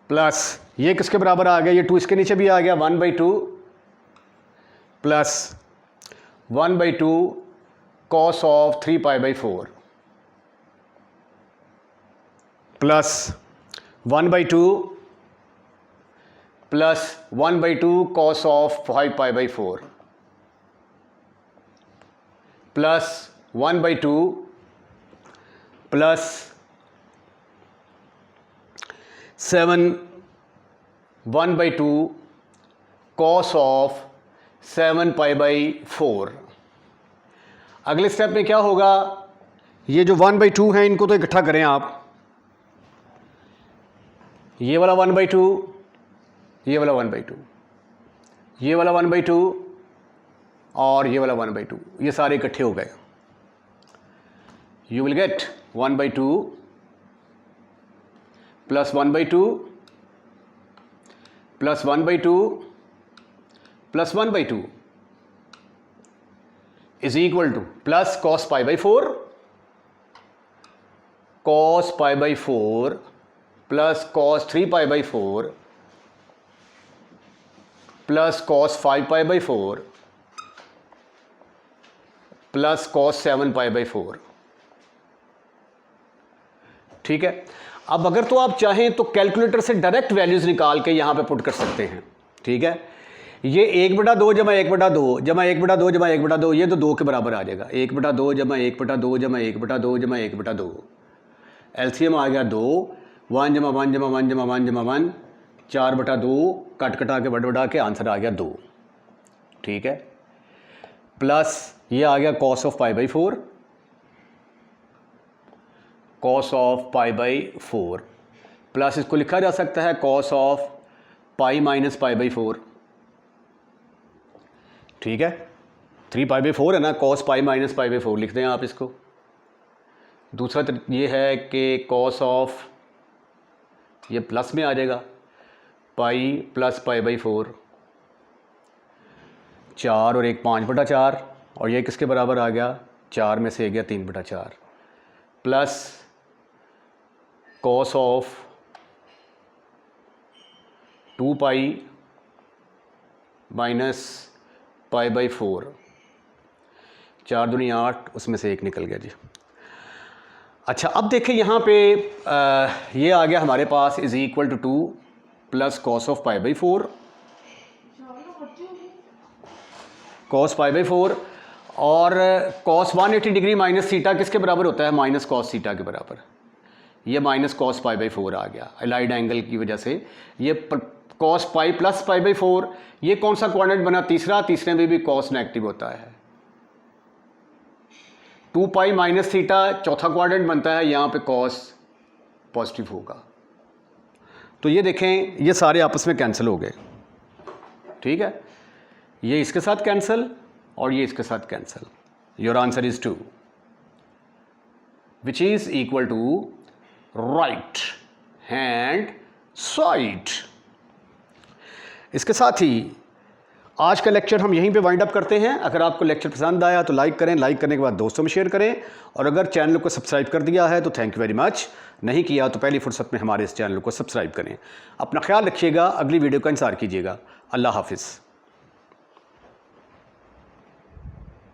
plus ये किसके बराबर आ गया? ये 2 इसके नीचे भी आ गया, 1/2 plus 1/2 cos of 3 pi by 4 plus 1/2 plus 1/2 cos of 5 pi by 4 plus 1/2 plus 1/2 cos of 7 pi by 4। अगले स्टेप में क्या होगा? ये जो 1/2 है इनको तो इकट्ठा करें आप, ये वाला 1/2, ये वाला 1/2, ये वाला 1/2 और ये वाला 1/2, ये सारे इकट्ठे हो गए। You will get 1/2 plus 1/2 plus 1/2 plus 1/2 is equal to plus cos pi by 4 cos pi by 4 plus cos 3 pi by 4 plus cos 5 pi by 4 plus cos 7π/4। ठीक है। अब अगर तो आप चाहें तो कैलकुलेटर से डायरेक्ट वैल्यूज़ निकाल के यहाँ पे पुट कर सकते हैं। ठीक है, ये 1/2 जमा 1/2 जमा 1/2 जमा 1/2, ये तो 2 के बराबर आ जाएगा। 1/2 जमा 1/2 जमा 1/2 जमा 1/2, एलसीएम आ गया 2, 1 जमा 1 जमा 1 जमा 1 जमा 1, 4/2 कट कटा के बढ़ा के आंसर आ गया 2। ठीक है, प्लस ये आ गया cos of π/4, cos of π/4, plus इसको लिखा जा सकता है cos ऑफ π माइनस π/4। ठीक है, 3π/4 है ना, cos π माइनस π/4 लिख दें आप इसको। दूसरा ये है कि cos ऑफ, ये प्लस में आ जाएगा, पाई प्लस π/4, 4 और 1 5/4, और ये किसके बराबर आ गया, 4 में से गया 3/4, प्लस cos ऑफ 2π माइनस π/4, 4 दूनी 8, उसमें से 1 निकल गया जी। अच्छा, अब देखें यहाँ पे ये आ गया हमारे पास is equal to 2 plus cos of π/4, cos π/4, और cos 180 डिग्री माइनस थीटा किसके बराबर होता है, माइनस cos थीटा के बराबर। ये माइनस cos π/4 आ गया अलाइड एंगल की वजह से। ये cos π प्लस π/4, ये कौन सा क्वाड्रेंट बना, तीसरा, तीसरे में भी cos नेगेटिव होता है। 2π माइनस थीटा चौथा क्वाड्रेंट बनता है, यहाँ पे cos पॉजिटिव होगा। तो ये देखें, ये सारे आपस में कैंसिल हो गए। ठीक है, ये इसके साथ कैंसिल और ये इसके साथ cancel. Your answer is 2, which is equal to right hand side. इसके साथ ही आज का लेक्चर हम यहीं पे वाइंड अप करते हैं। अगर आपको लेक्चर पसंद आया तो लाइक करें, लाइक करने के बाद दोस्तों में शेयर करें, और अगर चैनल को सब्सक्राइब कर दिया है तो थैंक यू वेरी मच, नहीं किया तो पहली फुर्सत में हमारे इस चैनल को सब्सक्राइब करें। अपना ख्याल रखिएगा, अगली वीडियो का इंतज़ार कीजिएगा। अल्लाह हाफिज़।